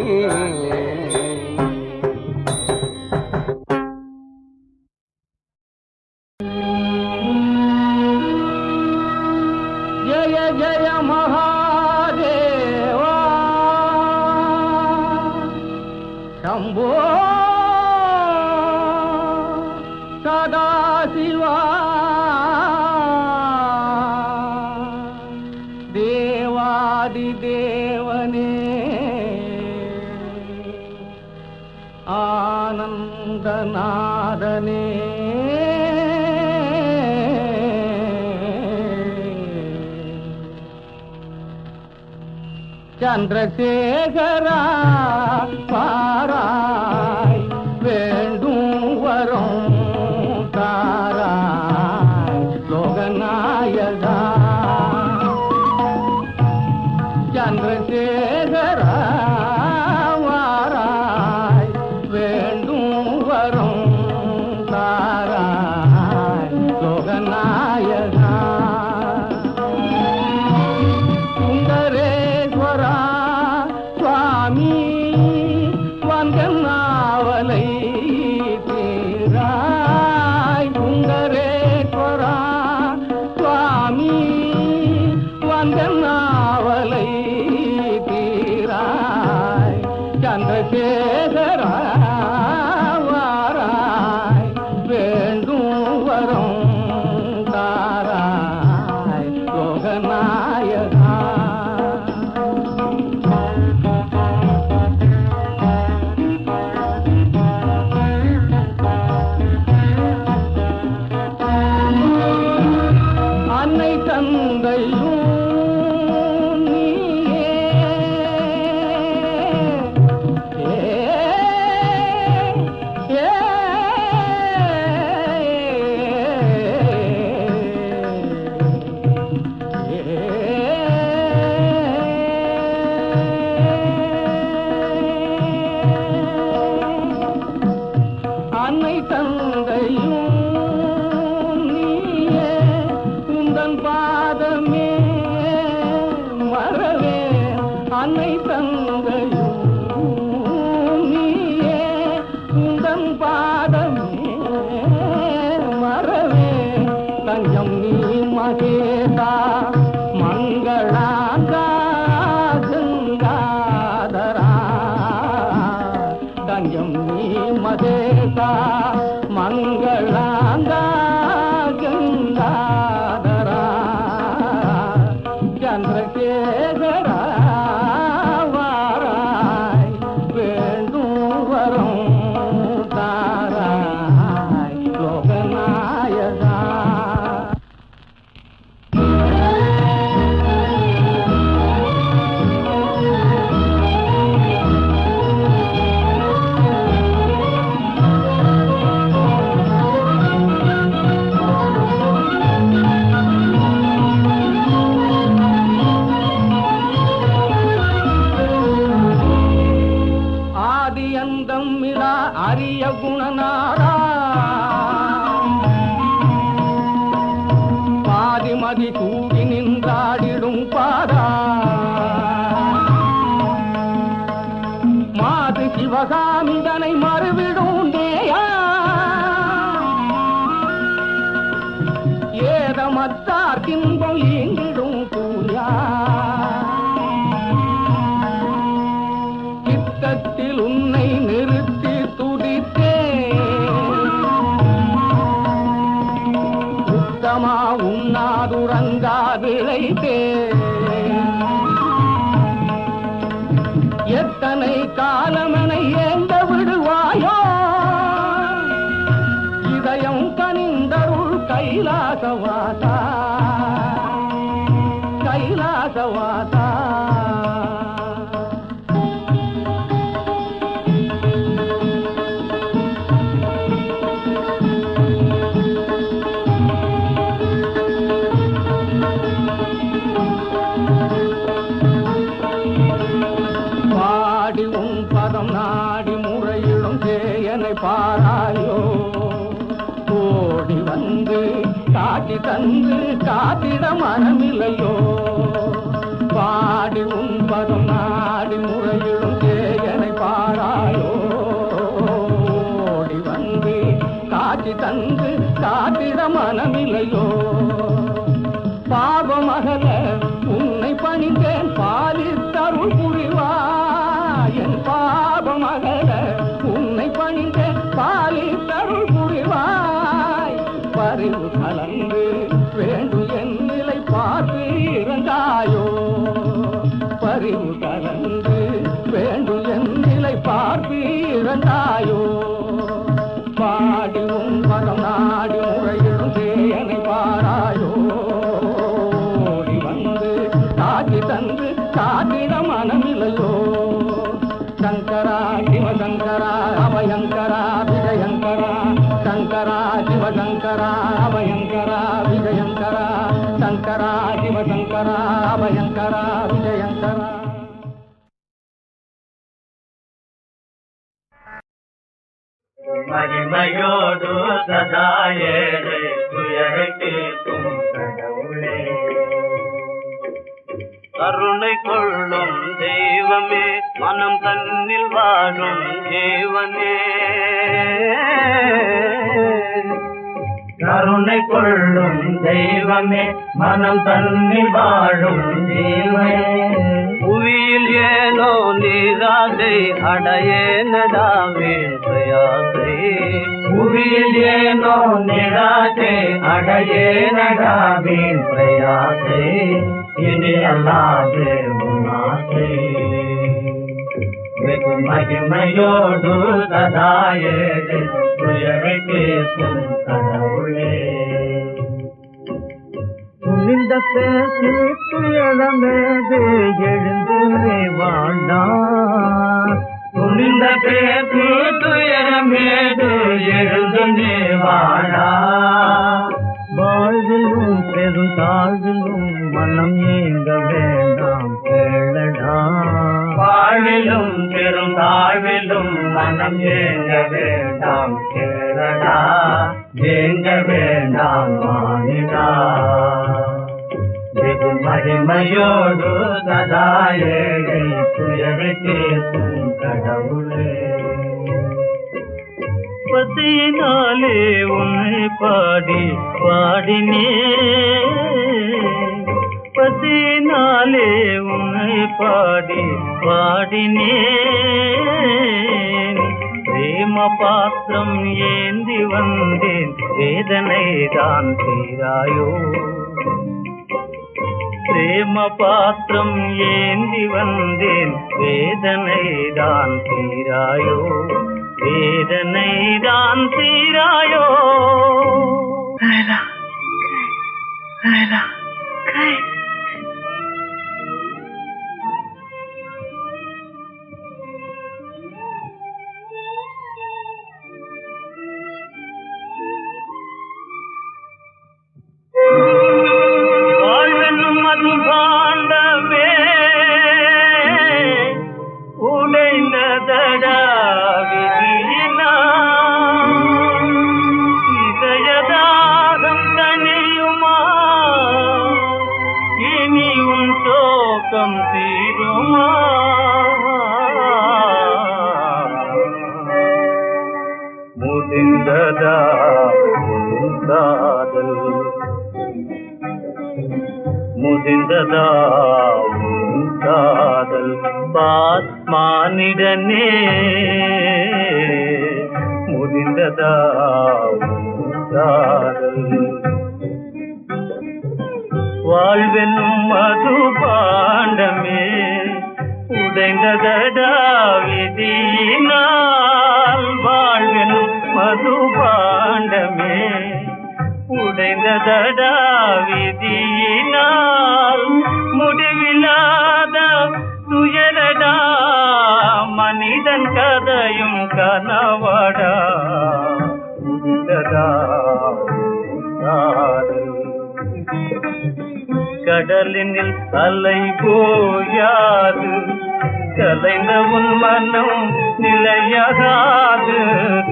ஜய ஜய மகாதேவா शंभो सदाशिवा देवादिदेवने आनंदनादने चंद्रशेखरा பாராய் வேண்டும் வரும் தாராய் லோகநாயகா. சந்திரசேகரா வாராய் வேண்டும் வரும் தாராய் லோகநாயகா. சுந்தரேஸ்வரா சுவாமி வந்தனாவலை தீராய். சுந்தரேஸ்வரா சுவாமி வந்தனாவலை தீராய். சந்திரசேகரா வாராய் வேண்டும் வரும் தாராய் லோகநாயகா. அன்னை தந்தையும் நீயே, அன்னை தந்தையும் நீயே, உந்தன் பாதமே மறவே. அன்னை தந்தையும் நீயே, உந்தன் பாதமே மறவே. தஞ்சம் நீ மகேதா மங்களாங்கா கங்காதரா. தஞ்சம் நீ மகேதா மங்களாங்கா கங்கா சிவகாமிதனை மறுவிடும் நேயா ஏதமத்தார் தின்பம் ஈங்கிடும் தூயா சித்தத்தில் உன்னை நிறுத்தி துடித்தே உத்தமா உண்ணாதுறங்கா விளைத்தே எத்தனை காலமனை ஏந்த விடுவாயோ இதயம் கனிந்தருள் கைலாசவாசா கைலாசவாசா பாராயோ ஓடி வந்து காட்டி தந்து காத்திட மனமில்லையோ பாடி உன்பதம் நாடி முறையிடும் தேயனை பாராயோ ஓடி வந்து காட்டி தந்து காத்திட மனமில்லையோ பாவமகல உன்னை பணிந்தேன் பாலித்தருள் புரிவாய் என் பாவமகல உன்னை பணிந்தேன் பாலித்தருள் புரிவாய் பறிவு கலந்து வேண்டு என் நிலை பார்த்து இறந்தாயோ பறிவு கலந்து வேண்டு என் நிலை பார்த்து இறந்தாயோ பாடி உன் பதம் நாடி முறையிடும் சேயனை பாராயோ ஓடி வந்து காட்டி தந்து காட்டிட மனமில்லையோ சங்கரா சிவசங்கரா அபயங்கரா விஜயங்கரா சங்கரா சிவசங்கரா அபயங்கரா விஜயங்கரா சங்கரா சிவசங்கரா அபயங்கரா விஜயங்கரா மகிமையோடு சதா ஏழை துயரை தீர்க்கும் கடவுளே கருணை கொள்ளும் தெய்வமே மனம் தன்னில் வாழும் ஜீவனே கருணை கொள்ளும் தெய்வமே மனம் தன்னில் வாழும் ஜீவனே புவியில் ஏனோ நீராதை அடையேனடாவேன் பிரயாசை புவியில் ஏனோ நிராசை அடையேனடாவேன் பிரயாசை இனி அல்லாது உன்னாசை வெகு மகிமையோடு சதாயேழை துயரை கேட்கும் கடவுளே துணிந்த பேசி துயரமேது எழுந்து வாண்டா துணிந்த பேசி துயரமேது எழுந்து வாடா வாழ்விலும் பெரும் தாழ்விலும் மனம் ஏங்க வேண்டாம் கேளடா வாழ்விலும் பெரும் தாழ்விலும் மனம் ஏங்க வேண்டாம் கேளடா ஏங்க வேண்டாம் மானிடா வெகு மகிமையோடு சதா ஏழை துயரை கேட்கும் கடவுளே பசியினாலே உன்னை பாடி பாடினே பசியினாலே உன்னை பாடி பாடினேன் பிரேம பாத்திரம் ஏந்தி வந்தேன் வேதனை தான் தீராயோ பிரேம பாத்திரம் ஏந்தி வந்தேன் வேதனை தான் தீராயோ வேதனை தான் தீராயோ வாழ்வெனும் அது பாண்டமே உடைந்ததடா விதியினா இதயதாகம் தனியுமா இனி உன் சோகம் தீருமா முதிர்ந்ததா உன் காதல் முதிர்ந்ததா உன் காதல் பார் மானிடனே முதிர்ந்ததா உன் காதல் வாழ்வென்னும் மது பாண்டமே உடைந்ததடா விதியினால் வாழ்வென்னும் மது பாண்டமே உடைந்ததடா விதியினால் முடிவில்லாத துயரடா மனிதன் கதையும் கனவடா முடிந்ததா காதல் கடலினில் அலை போயாது கலைந்த உன் மனம் நிலையாகாது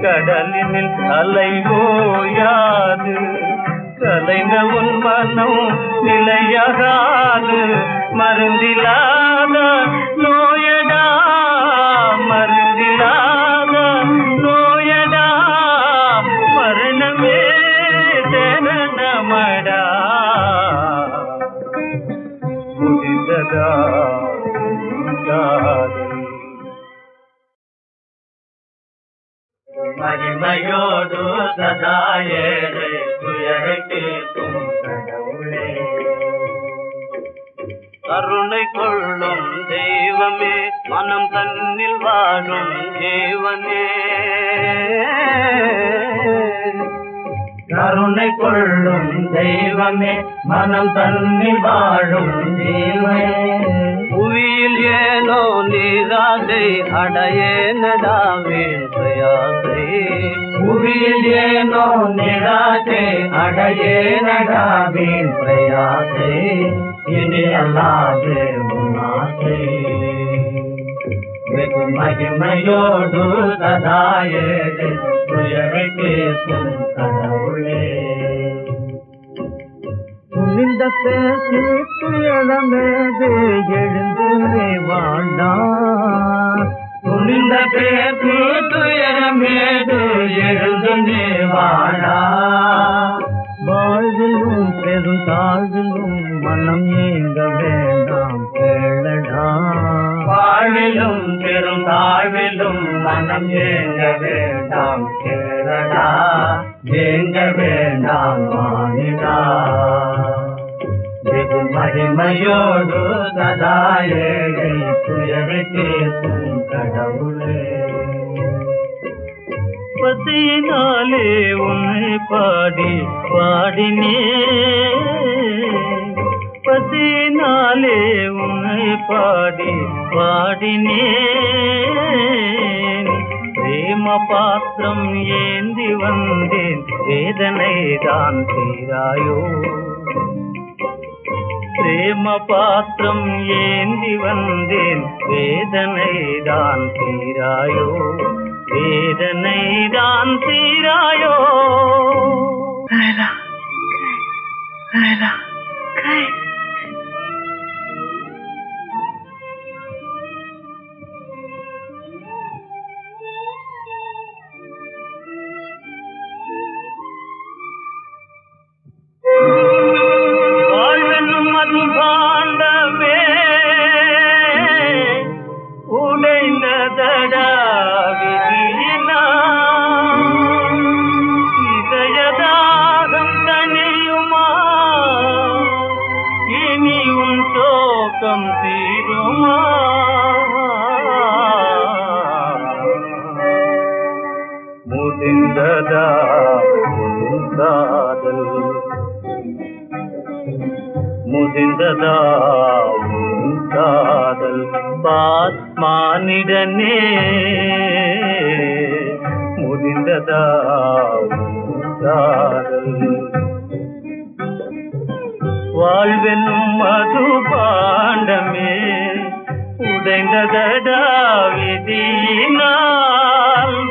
கடலினில் அலை போயாது கலைந்த உன் மனம் நிலையாகாது மருந்திலாத நோயடா மருந்திலாத நோயடா மரணமே சரணமடா முதிர்ந்ததா காதல் மகிமையோடு சதா ஏழை துயரை தீர்க்கும் கடவுளே கருணை கொள்ளும் தெய்வமே மனம் தன்னில் வாழும் ஜீவனே கருணை கொள்ளும் தெய்வமே மனம் தன்னில் வாழும் ஜீவனே புவியில் ஏனோ நீராசை அடையேனடாவேன் பிரயாசை புவியில் ஏனோ நிராசை அடையேனடாவேன் பிரயாசை இனி அல்லாது ஆசை வெகு மகிமையோடு சதாயேடு துயரை கேட்கும் கடவுளே துணிந்த பேசி துயரமேது எழுந்து வாண்டா துணிந்த பேசி துயரமேது எழுந்து வாடா வாழ்விலும் பெரும் தாழ்விலும் மனம் ஏங்க வேண்டாம் கேளடா வாழ்விலும் பெரும் தாழ்விலும் மனம் ஏங்க வேண்டாம் கேளடா ஏங்க வேண்டாம் மானிடா வெகு மகிமையோடு சதா ஏழை துயரை கேட்கும் கடவுளே பசியினாலே உன்னை பாடி பாடினே பசியினாலே உன்னை பாடி பாடினேன் பிரேம பாத்திரம் ஏந்தி வந்தேன் வேதனை தான் தீராயோ பிரேம பாத்திரம் ஏந்தி வந்தேன் வேதனை தான் தீராயோ வேதனை தான் தீராயோ வாழ்வென்னும் மது பாண்டமே உடைந்ததடா இதயதாகம் தனியுமா இனி உன் சோகம் தீருமா முதிர்ந்ததா உன் காதல் முதிர்ந்ததா உன் காதல் பார் மானிடனே முதிர்ந்ததா உன் காதல் வாழ்வென்னும் மது பாண்டமே உடைந்ததடா விதியினால்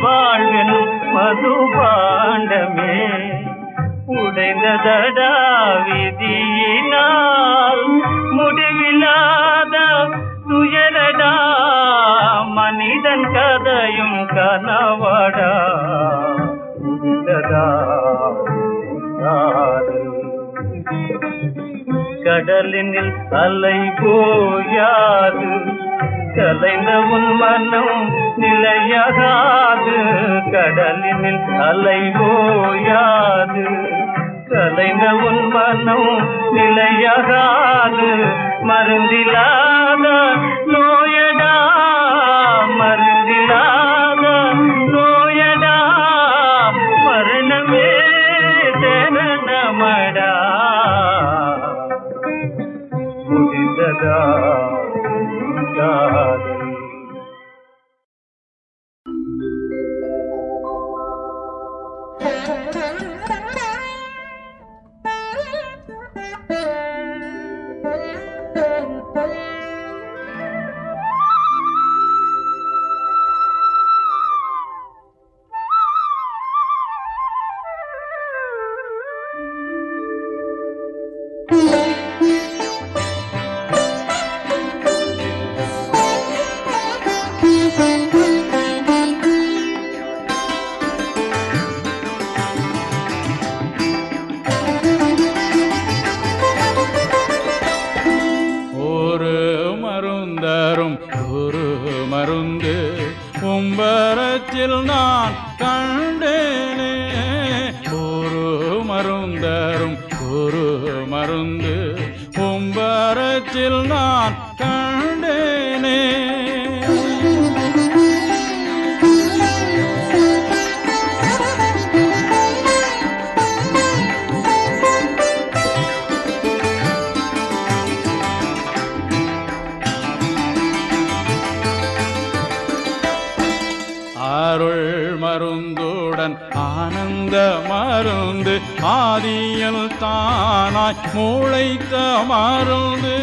வாழ்வென்னும் மது பாண்டமே உடைந்ததடா விதியினால் முடிவில்லாத துயரடா மனிதன் கதையும் கனவடா காதல். கடலினில் அலை போயாது, கலைந்த உன் மனம் நிலையாகாது. கடலினில் அலை போயாது, கலைந்த உன் மனம் நிலையாகாது. மருந்திலாத நோயடா, மருந்திலாத நோயடா, மரணமே சரணமடா. முடிந்ததா காதல். மருந்து உம்பரத்தில் நான் கண்டேனே. ஒரு மருந்தரும் ஒரு மருந்து உம்பரத்தில் நான் கண்டேனே. அருள் மருந்துடன் ஆனந்த மருந்து ஆதியில் தானாய் முளைத்த மருந்து.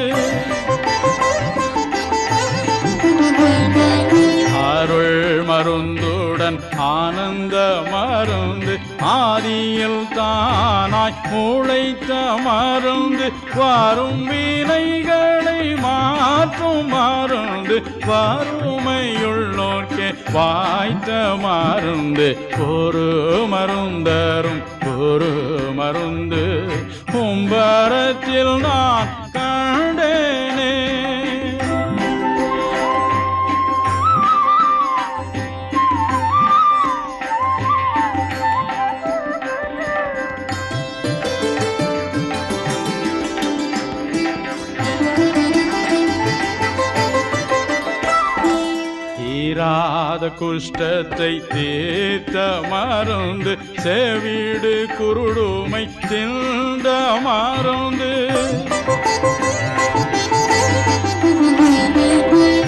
அருள் மருந்துடன் ஆனந்த மருந்து ஆதியில் தானாய் முளைத்த மருந்து. வரும் வினைகளை மாற்றும் மருந்து, வறுமையுள்ளோர்க்கே வாய்த்த மருந்து. ஒரு மருந்தரும் ஒரு மருந்து கும்பரத்தில் நான் கண்டேனே. தீராத குஷ்டத்தை தீர்த்த மருந்து, செவிடு குருடுமை திண்ட மருந்து.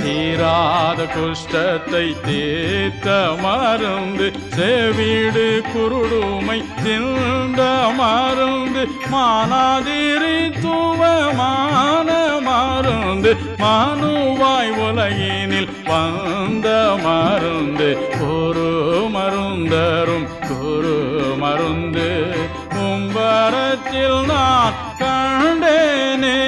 தீராத குஷ்டத்தை தீர்த்த மருந்து, செவிடு குருடுமை திண்ட மருந்து. மானாதிரித்துவமான மருந்து, மனுவாய் உலகினில் வந்த மருந்து. ஒரு மருந்தரும் ஒரு மருந்து கும்பரத்தில் நான் கண்டேனே.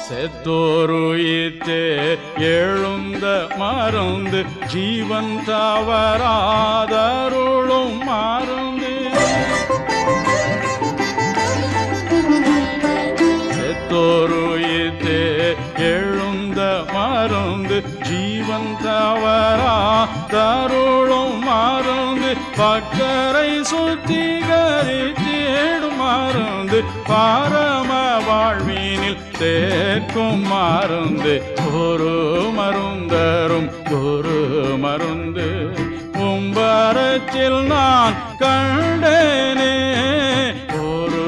செத்தோருயித்தே எழுந்த மருந்து, ஜீவன் தவறாதருளும் மருந்து. செத்தோருயித்தே எழுந்த மருந்து, ஜீவன் தவறாதருளும் மருந்து. பக்கரை சுத்திகரித்திடும் மருந்து, பரம வாழ்வினில் சேர்க்கும் மருந்து. ஒரு மருந்தரும் ஒரு மருந்து கும்பரத்தில் நான் கண்டேனே. ஒரு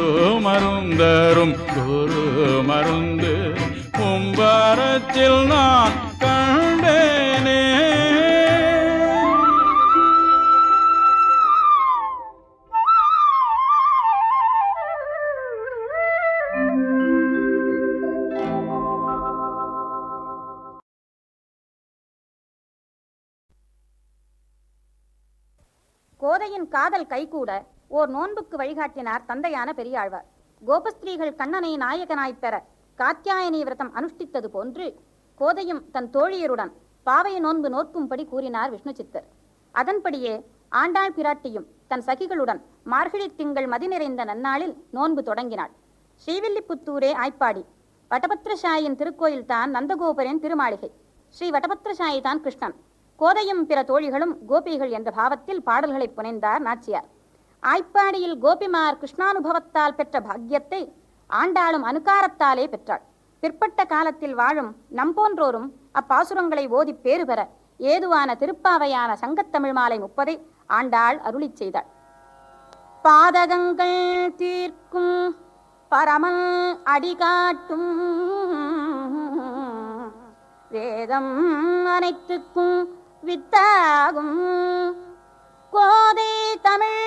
மருந்தரும் ஒரு மருந்து கும்பரத்தில் நான் கண்டேனே. கோதையின் காதல் கைகூட ஓர் நோன்புக்கு வழிகாட்டினார் தந்தையான பெரியாழ்வார். கோபஸ்திரீகள் கண்ணனை நாயகனாய் பெற காத்யாயனி விரதம் அனுஷ்டித்தது போன்று கோதையும் தன் தோழியருடன் பாவை நோன்பு நோக்கும்படி கூறினார் விஷ்ணு சித்தர். அதன்படியே ஆண்டாள் பிராட்டியும் தன் சகிகளுடன் மார்கழி திங்கள் மதி நிறைந்த நன்னாளில் நோன்பு தொடங்கினாள். ஸ்ரீவில்லிபுத்தூரே ஆய்ப்பாடி. வடபத்ரசாயின் திருக்கோயில் தான் நந்தகோபரின் திருமாளிகை. ஸ்ரீ வடபத்ரசாயி தான் கிருஷ்ணன். கோதையும் பிற தோழிகளும் கோபிகள் என்ற பாவத்தில் பாடல்களை புனைந்தார் நாச்சியார். ஆய்ப்பாடியில் கோபிமார் கிருஷ்ணானுபவத்தால் பெற்ற பாக்கியத்தை ஆண்டாளும் அனுகாரத்தாலே பெற்றாள். பிற்பட்ட காலத்தில் வாழும் நம்போன்றோரும் அப்பாசுரங்களை ஓதி பேறு பெற ஏதுவான திருப்பாவையான சங்கத்தமிழ் மாலை 30 ஆண்டாள் அருளிச் செய்தாள். பாதகங்கள் தீர்க்கும் பரமன் அடிகாட்டும் வேதம் அனைத்துக்கும் வித்தாகும் கோதை தமிழ்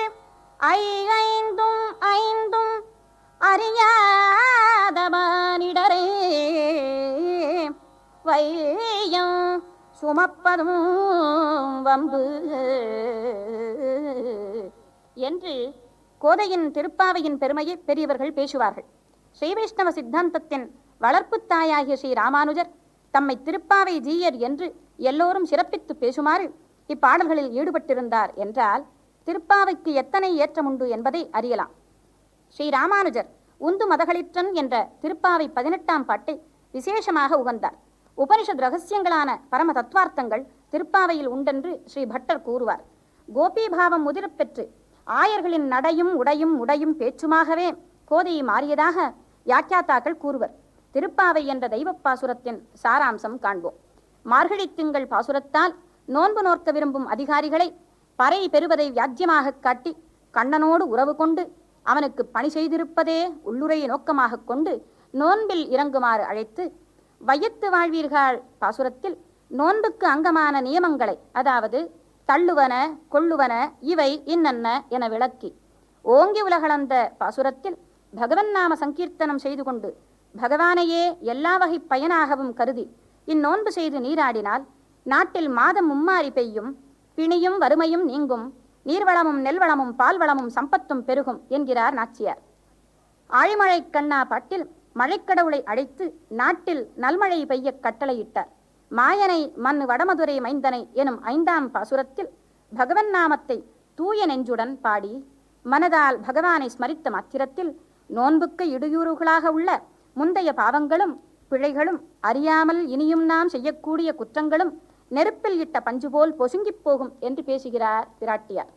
ஐந்தும் அறியாதபானிடரே வையம் சுமப்பதும் வம்பு என்று கோதையின் திருப்பாவையின் பெருமையை பெரியவர்கள் பேசுவார்கள். ஸ்ரீ வைஷ்ணவ சித்தாந்தத்தின் வளர்ப்பு தாயாகிய ஸ்ரீ ராமானுஜர் தம்மை திருப்பாவை ஜீயர் என்று எல்லோரும் சிறப்பித்து பேசுமாறு இப்பாடல்களில் ஈடுபட்டிருந்தார் என்றால் திருப்பாவைக்கு எத்தனை ஏற்றமுண்டு என்பதை அறியலாம். ஸ்ரீ ராமானுஜர் உந்து மதகளிற்றன் என்ற திருப்பாவை 18ஆம் பாட்டை விசேஷமாக உகந்தார். உபனிஷத் ரகசியங்களான பரம தத்துவார்த்தங்கள் திருப்பாவையில் உண்டென்று ஸ்ரீ பட்டர் கூறுவார். கோபீபாவம் முதிரப் பெற்று ஆயர்களின் நடையும் உடையும் பேச்சுமாகவே கோதையை மாறியதாக வியாக்கியாத்தாக்கள் கூறுவர். திருப்பாவை என்ற தெய்வப் பாசுரத்தின் சாராம்சம் காண்போம். மார்கழி திங்கள் பாசுரத்தால் நோன்பு நோக்க விரும்பும் அதிகாரிகளை பறை பெறுவதை வியாஜ்யமாக காட்டி கண்ணனோடு உறவு கொண்டு அவனுக்கு பணி செய்திருப்பதே உள்ளுரையை நோக்கமாக கொண்டு நோன்பில் இறங்குமாறு அழைத்து, வையத்து வாழ்வீர்கள் பாசுரத்தில் நோன்புக்கு அங்கமான நியமங்களை, அதாவது தள்ளுவன கொள்ளுவன இவை இன்னன்ன என விளக்கி, ஓங்கி உலகளந்த பாசுரத்தில் பகவன் நாம சங்கீர்த்தனம் செய்து கொண்டு பகவானையே எல்லா வகை பயனாகவும் கருதி இந்நோன்பு செய்து நீராடினால் நாட்டில் மாதம் மும்மாறி பெய்யும், பிணியும் வறுமையும் நீங்கும், நீர்வளமும் நெல்வளமும் பால்வளமும் சம்பத்தும் பெருகும் என்கிறார் நாச்சியார். ஆழிமழை கண்ணா பாட்டில் மழைக்கடவுளை அழைத்து நாட்டில் நல்மழை பெய்ய கட்டளையிட்டார். மாயனை மண்ணு வடமதுரை மைந்தனை எனும் 5ஆம் பாசுரத்தில் பகவன் நாமத்தை தூய நெஞ்சுடன் பாடி மனதால் பகவானை ஸ்மரித்த மாத்திரத்தில் நோன்புக்கு இடையூறுகளாக உள்ள முந்தைய பாவங்களும் பிழைகளும் அறியாமல் இனியும் நாம் செய்யக்கூடிய குற்றங்களும் நெருப்பில் இட்ட பஞ்சு போல் பொசுங்கிப் போகும் என்று பேசுகிறார் பிராட்டியார்.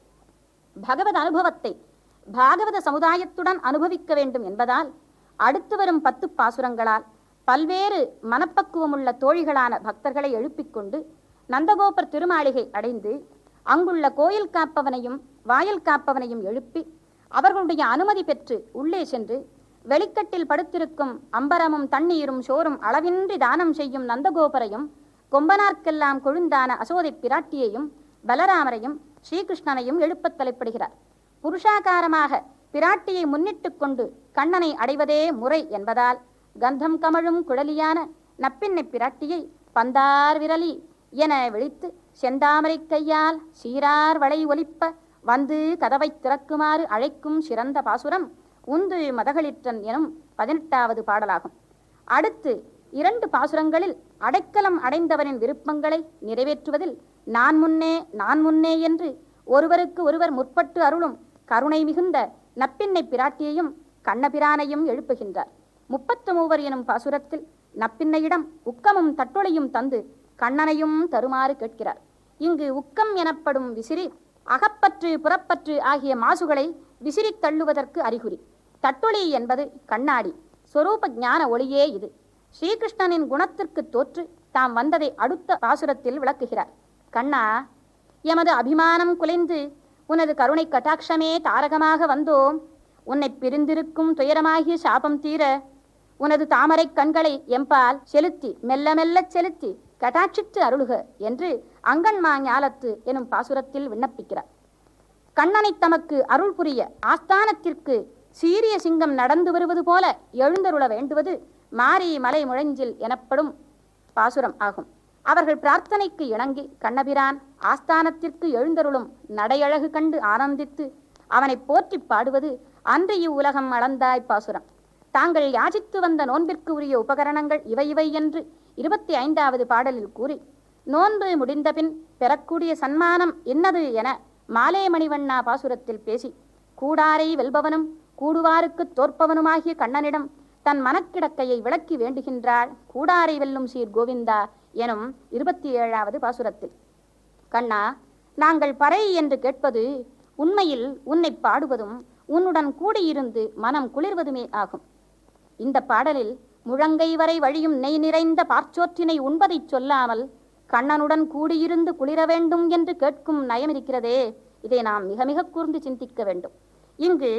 பகவத் அனுபவத்தை பாகவத சமுதாயத்துடன் அனுபவிக்க வேண்டும் என்பதால் அடுத்து வரும் 10 பாசுரங்களால் பல்வேறு மனப்பக்குவமுள்ள தோழிகளான பக்தர்களை எழுப்பிக் கொண்டு நந்தகோபர் திருமாளிகை அடைந்து அங்குள்ள கோயில் காப்பவனையும் வாயில் காப்பவனையும் எழுப்பி அவர்களுடைய அனுமதி பெற்று உள்ளே சென்று வெளிக்கட்டில் படுத்திருக்கும் அம்பரமும் தண்ணீரும் சோறும் அளவின்றி தானம் செய்யும் நந்தகோபரையும் கொம்பனார்க்கெல்லாம் கொழுந்தான அசோதை பிராட்டியையும் பலராமரையும் ஸ்ரீகிருஷ்ணனையும் எழுப்பத் தலைப்படுகிறார். புருஷாகாரமாக பிராட்டியை முன்னிட்டு கொண்டு கண்ணனை அடைவதே முறை என்பதால் கந்தம் கமழும் குழலியான நப்பின்னை பிராட்டியை பந்தார் விரலி என விழித்து செந்தாமரை கையால் சீரார் வளை ஒலிப்ப வந்து கதவை திறக்குமாறு அழைக்கும் சிறந்த பாசுரம் உந்து மதகளிற்றன் எனும் 18வது பாடலாகும். அடுத்து 2 பாசுரங்களில் அடைக்கலம் அடைந்தவரின் விருப்பங்களை நிறைவேற்றுவதில் நான் முன்னே என்று ஒருவருக்கு ஒருவர் முற்பட்டு அருளும் கருணை மிகுந்த நப்பின்னை பிராட்டியையும் கண்ணபிரானையும் எழுப்புகின்றார். 33 எனும் பாசுரத்தில் நப்பின்னையிடம் உக்கமும் தட்டொளையும் தந்து கண்ணனையும் தருமாறு கேட்கிறார். இங்கு உக்கம் எனப்படும் விசிறி அகப்பற்று புறப்பற்று ஆகிய மாசுகளை விசிறி தள்ளுவதற்கு அறிகுறி. தட்டொளி என்பது கண்ணாடி, சொரூப ஞான ஒளியே இது. ஸ்ரீகிருஷ்ணனின் குணத்திற்கு தோற்று தாம் வந்ததை அடுத்த பாசுரத்தில் விளக்குகிறார். கண்ணா, எமது அபிமானம் குலைந்து உனது கருணை கட்டாட்சமே தாரகமாக வந்தோம். உன்னை பிரிந்திருக்கும் துயரமாகிய சாபம் தீர உனது தாமரை கண்களை எம்பால் செலுத்தி மெல்ல மெல்லச் செலுத்தி கட்டாட்சித்து அருளுக என்று அங்கன்மா ஞாலத்து எனும் பாசுரத்தில் விண்ணப்பிக்கிறார். கண்ணனை தமக்கு அருள் புரிய ஆஸ்தானத்திற்கு சீரிய சிங்கம் நடந்து வருவது போல எழுந்தருள வேண்டுவது மாரி மலை முழஞ்சில் எனப்படும் பாசுரம் ஆகும். அவர்கள் பிரார்த்தனைக்கு இணங்கி கண்ணபிரான் ஆஸ்தானத்திற்கு எழுந்தருளும் நடையழகு கண்டு ஆனந்தித்து அவனை போற்றி பாடுவது அன்று இவ்வுலகம் அளந்தாய் பாசுரம். தாங்கள் யாசித்து வந்த நோன்பிற்கு உரிய உபகரணங்கள் இவை இவை என்று 25வது பாடலில் கூறி, நோன்பு முடிந்தபின் பெறக்கூடிய சன்மானம் என்னது என மாலே மணிவண்ணா பாசுரத்தில் பேசி, கூடாரை வெல்பவனும் கூடுவாருக்கு தோற்பவனுமாகிய கண்ணனிடம் தன் மனக்கிடக்கையை விளக்கி வேண்டுகின்றாள் கூடாரை வெல்லும் சீர் கோவிந்தா எனும் 27வது பாசுரத்தில். கண்ணா, நாங்கள் பறை என்று கேட்பது உண்மையில் உன்னை பாடுவதும் உன்னுடன் கூடியிருந்து மனம் குளிர்வதுமே ஆகும். இந்த பாடலில் முழங்கை வரை வழியும் நெய் நிறைந்த பார்ச்சோற்றினை உண்பதைச் சொல்லாமல் கண்ணனுடன் கூடியிருந்து குளிர வேண்டும் என்று கேட்கும் நயம் இருக்கிறதே, இதை நாம் மிக மிக கூர்ந்து சிந்திக்க வேண்டும். இங்கு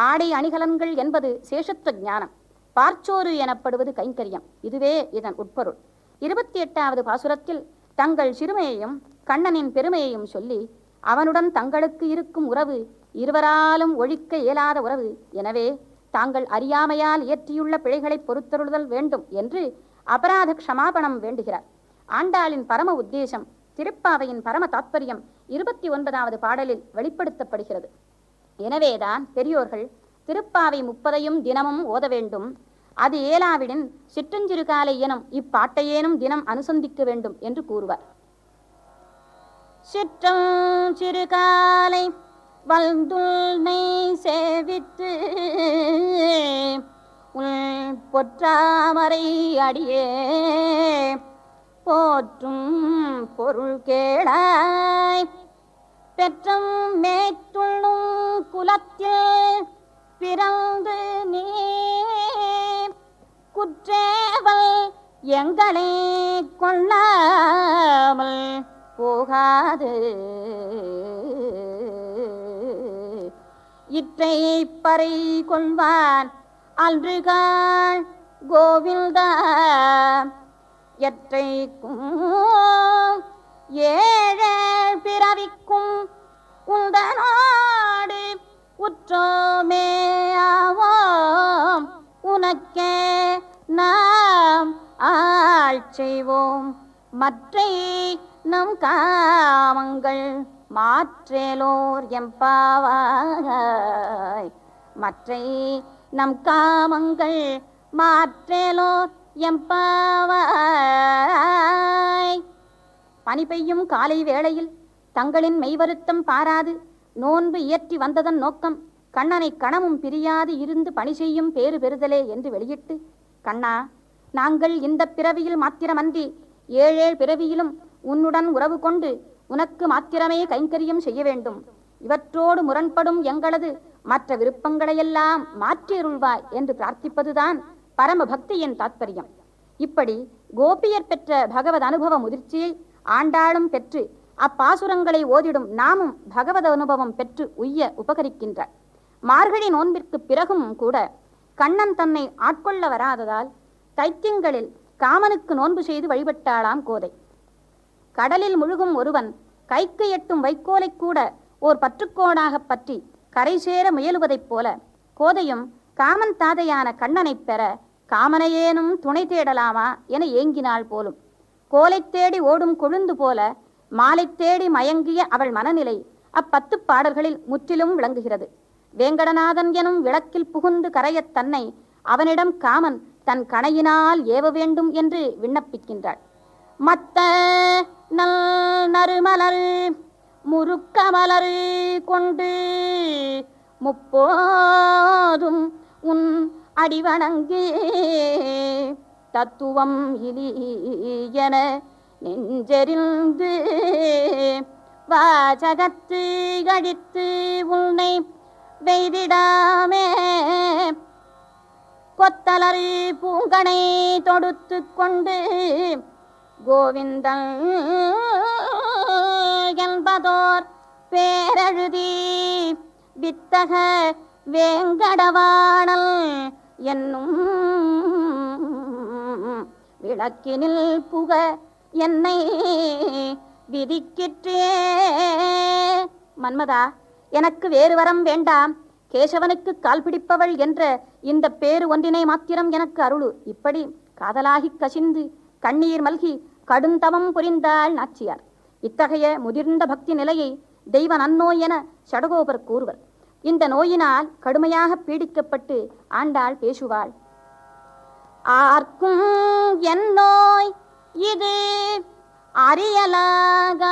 ஆடை அணிகலன்கள் என்பது சேஷத்துவ ஞானம், பார்ச்சோறு எனப்படுவது கைங்கரியம். இதுவே இதன் உட்பொருள். 28வது பாசுரத்தில் தங்கள் சிறுமையையும் கண்ணனின் பெருமையையும் சொல்லி, அவனுடன் தங்களுக்கு இருக்கும் உறவு இருவராலும் ஒழிக்க இயலாத உறவு, எனவே தாங்கள் அறியாமையால் இயற்றியுள்ள பிழைகளை பொறுத்தருளுதல் வேண்டும் என்று அபராத க்ஷமாபணம் வேண்டுகிறார். ஆண்டாளின் பரம உத்தேசம், திருப்பாவையின் பரம தாத்பரியம் 29வது பாடலில் வெளிப்படுத்தப்படுகிறது. எனவேதான் பெரியோர்கள் திருப்பாவை 30ஐயும் தினமும் ஓத வேண்டும், அது ஏலாவிடின் சிற்றஞ்சிறுகாலை எனும் இப்பாட்டையேனும் தினம் அனுசந்திக்க வேண்டும் என்று கூறுவார். சிற்றம் சிறுகாலை வல்துனை சேவித்து உள் பொற்றாமரை அடியே போற்றும் பொருள் கேளாய், பெற்றம் மேற்றுள்ளும் குலத்தில் பிறந்து நீ குற்றேவல் எங்களை கொள்ளாமல் போகாது, இற்றை பறை கொள்வான் அன்றுகாள் கோவிந்தா, எற்றைக்கும் ஏழேழ் பிறவிக்கும் உந்தனோடு உற்றோமே ஆவோம், உனக்கே நாம் ஆள் செய்வோம், மற்றை நம் காமங்கள் மாற்றேலோர் எம்பாவாய், மற்றை நம் காமங்கள் மாற்றேலோர் எம்பாவாய். பனி பெய்யும் காலை வேளையில் தங்களின் மெய்வருத்தம் பாராது நோன்பு இயற்றி வந்ததன் நோக்கம் கண்ணனை கணமும் பிரியாது இருந்து பணி செய்யும் பேறு பெறுதலே என்று வெளியிட்டு, கண்ணா, நாங்கள் இந்த பிறவியில் மாத்திரமன்றி ஏழேழ் பிறவியிலும் உன்னுடன் உறவு கொண்டு உனக்கு மாத்திரமே கைங்கரியம் செய்ய வேண்டும், இவற்றோடு முரண்படும் எங்களது மற்ற விருப்பங்களையெல்லாம் மாற்றியருள்வாய் என்று பிரார்த்திப்பதுதான் பரம பக்தியின் தாத்பரியம். இப்படி கோபியர் பெற்ற பகவத் அனுபவ முதிர்ச்சியை ஆண்டாளும் பெற்று அப்பாசுரங்களை ஓதிடும் நாமும் பகவத் அனுபவம் பெற்று உய்ய உபகரிக்கின்றார். மார்கழி நோன்பிற்கு பிறகும் கூட கண்ணன் தன்னை ஆட்கொள்ள வராததால் தைத்தியங்களில் காமனுக்கு நோன்பு செய்து வழிபட்டாளாம் கோதை. கடலில் முழுகும் ஒருவன் கைக்கு எட்டும் வைக்கோலை கூட ஓர் பற்றுக்கோடாக பற்றி கரை சேர முயலுவதைப் போல கோதையும் காமன் தாதையான கண்ணனை பெற காமனையேனும் துணை தேடலாமா என ஏங்கினாள் போலும். கோலை தேடி ஓடும் கொழுந்து போல மாலை தேடி மயங்கிய அவள் மனநிலை அப்பத்து பாடல்களில் முற்றிலும் விளங்குகிறது. வேங்கடநாதன் எனும் விளக்கில் புகுந்து கரையத் தன்னை அவனிடம் காமன் தன் கணையினால் ஏவ வேண்டும் என்று விண்ணப்பிக்கின்றாள். மத்த நல் நறுமலர் முருக்கமலர் கொண்டு முப்போதும் உன் அடிவணங்கு தத்துவம் இலியன நெஞ்செறிந்து வாசகத்து கழித்து உன்னை வெய்திடாமே கொத்தலரி பூங்கனை தொடுத்து கொண்டு கோவிந்தன் என்பதோர் பேரழுதி வித்தக வேங்கடவாணல் என்னும் விளக்கினில் புக என்னை விதிக்கிற்றே. மன்மதா, எனக்கு வேறு வரம் வேண்டாம், கேசவனுக்கு கால் பிடிப்பவள் என்ற இந்த பேரு ஒன்றினை மாத்திரம் எனக்கு அருளு. இப்படி காதலாகி கசிந்து கண்ணீர் மல்கி கடுந்தவம் புரிந்தாள் நாச்சியார். இத்தகைய முதிர்ந்த பக்தி நிலையை தெய்வ நன்னோய் என சடகோபர் கூறுவர். இந்த நோயினால் கடுமையாக பீடிக்கப்பட்டு ஆண்டாள் பேசுவாள். ஆர்க்கும் என் நோய் இது அறியலாகாது,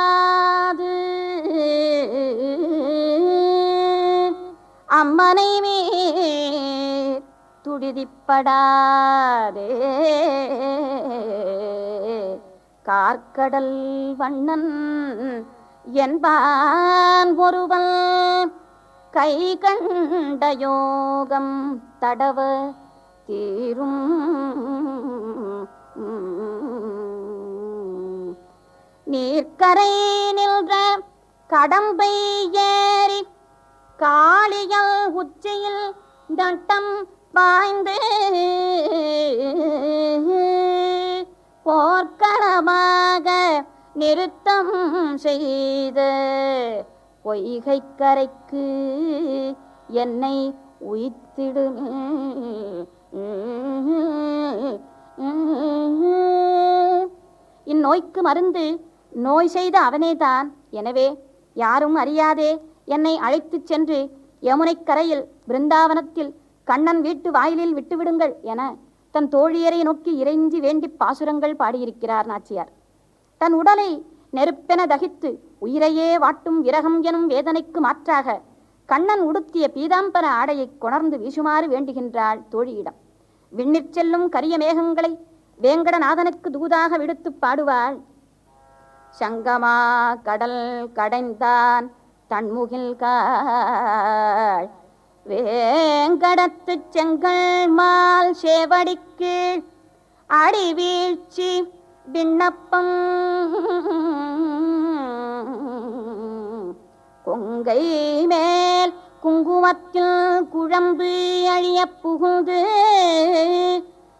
அம்மனை மேற் துடிதிப்படாதே, கார்க்கடல் வண்ணன் என்பான் ஒருவன் கை கண்ட யோகம் தடவ தீரும். நீர்க்கரை நின்ற கடம்பை ஏறி காளியல் உச்சியில் தட்டம் பாய்ந்து போர்க்களமாக நிறுத்தம் செய்த பொய்கை கரைக்கு என்னை உய்த்திடுமே. இந்நோய்க்கு மருந்து நோய் செய்த அவனேதான். எனவே யாரும் அறியாதே என்னை அழைத்துச் சென்று யமுனைக் கரையில் பிருந்தாவனத்தில் கண்ணன் வீட்டு வாயிலில் விட்டுவிடுங்கள் என தன் தோழியரை நோக்கி இறைஞ்சி வேண்டி பாசுரங்கள் பாடியிருக்கிறார் நாச்சியார். தன் உடலை நெருப்பென தகித்து உயிரையே வாட்டும் விரகம் எனும் வேதனைக்கு மாற்றாக கண்ணன் உடுத்திய பீதாம்பர ஆடையை கொணர்ந்து வீசுமாறு வேண்டுகின்றாள் தோழியிடம். விண்ணிற் செல்லும் கரிய மேகங்களை வேங்கடநாதனுக்கு தூதாக விடுத்து பாடுவாள். சங்கமா கடல் கடைந்தான் தன்முகில் காள், வேங்கடத்து செங்கல் மால் சேவடிக்கு அடி வீழ்ச்சி விண்ணப்பம், கொங்கை மேல் குங்குமத்தில் குழம்பு அழிய புகுந்து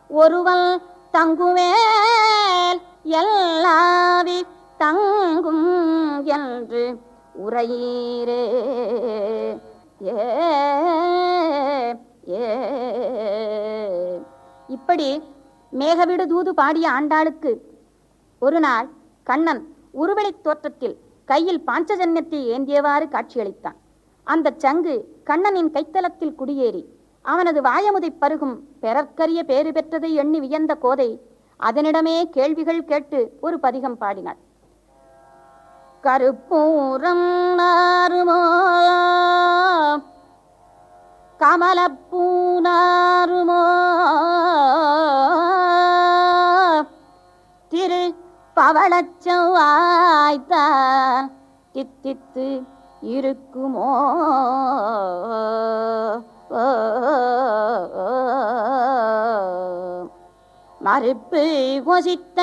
ஒருவன் தங்குமேல் எல்லாவி தங்கும் என்று உரையீரே. இப்படி மேகவிடு தூது பாடிய ஆண்டாளுக்கு ஒரு நாள் கண்ணன் உருவெளித் தோற்றத்தில் கையில் பாஞ்சஜன்யத்தை ஏந்தியவாறு காட்சியளித்தான். அந்த சங்கு கண்ணனின் கைத்தலத்தில் குடியேறி அவனது வாயமுதை பருகும் பெறற்கரிய பேறு பெற்றதை எண்ணி வியந்த கோதை அதனிடமே கேள்விகள் கேட்டு ஒரு பதிகம் பாடினாள். கருப்பூரம் நாருமோ கமலப்பூனாருமோ திரு பவளச்செவ்வாய்த்தான் தித்தித்து இருக்குமோ, மறுப்பு கொசித்த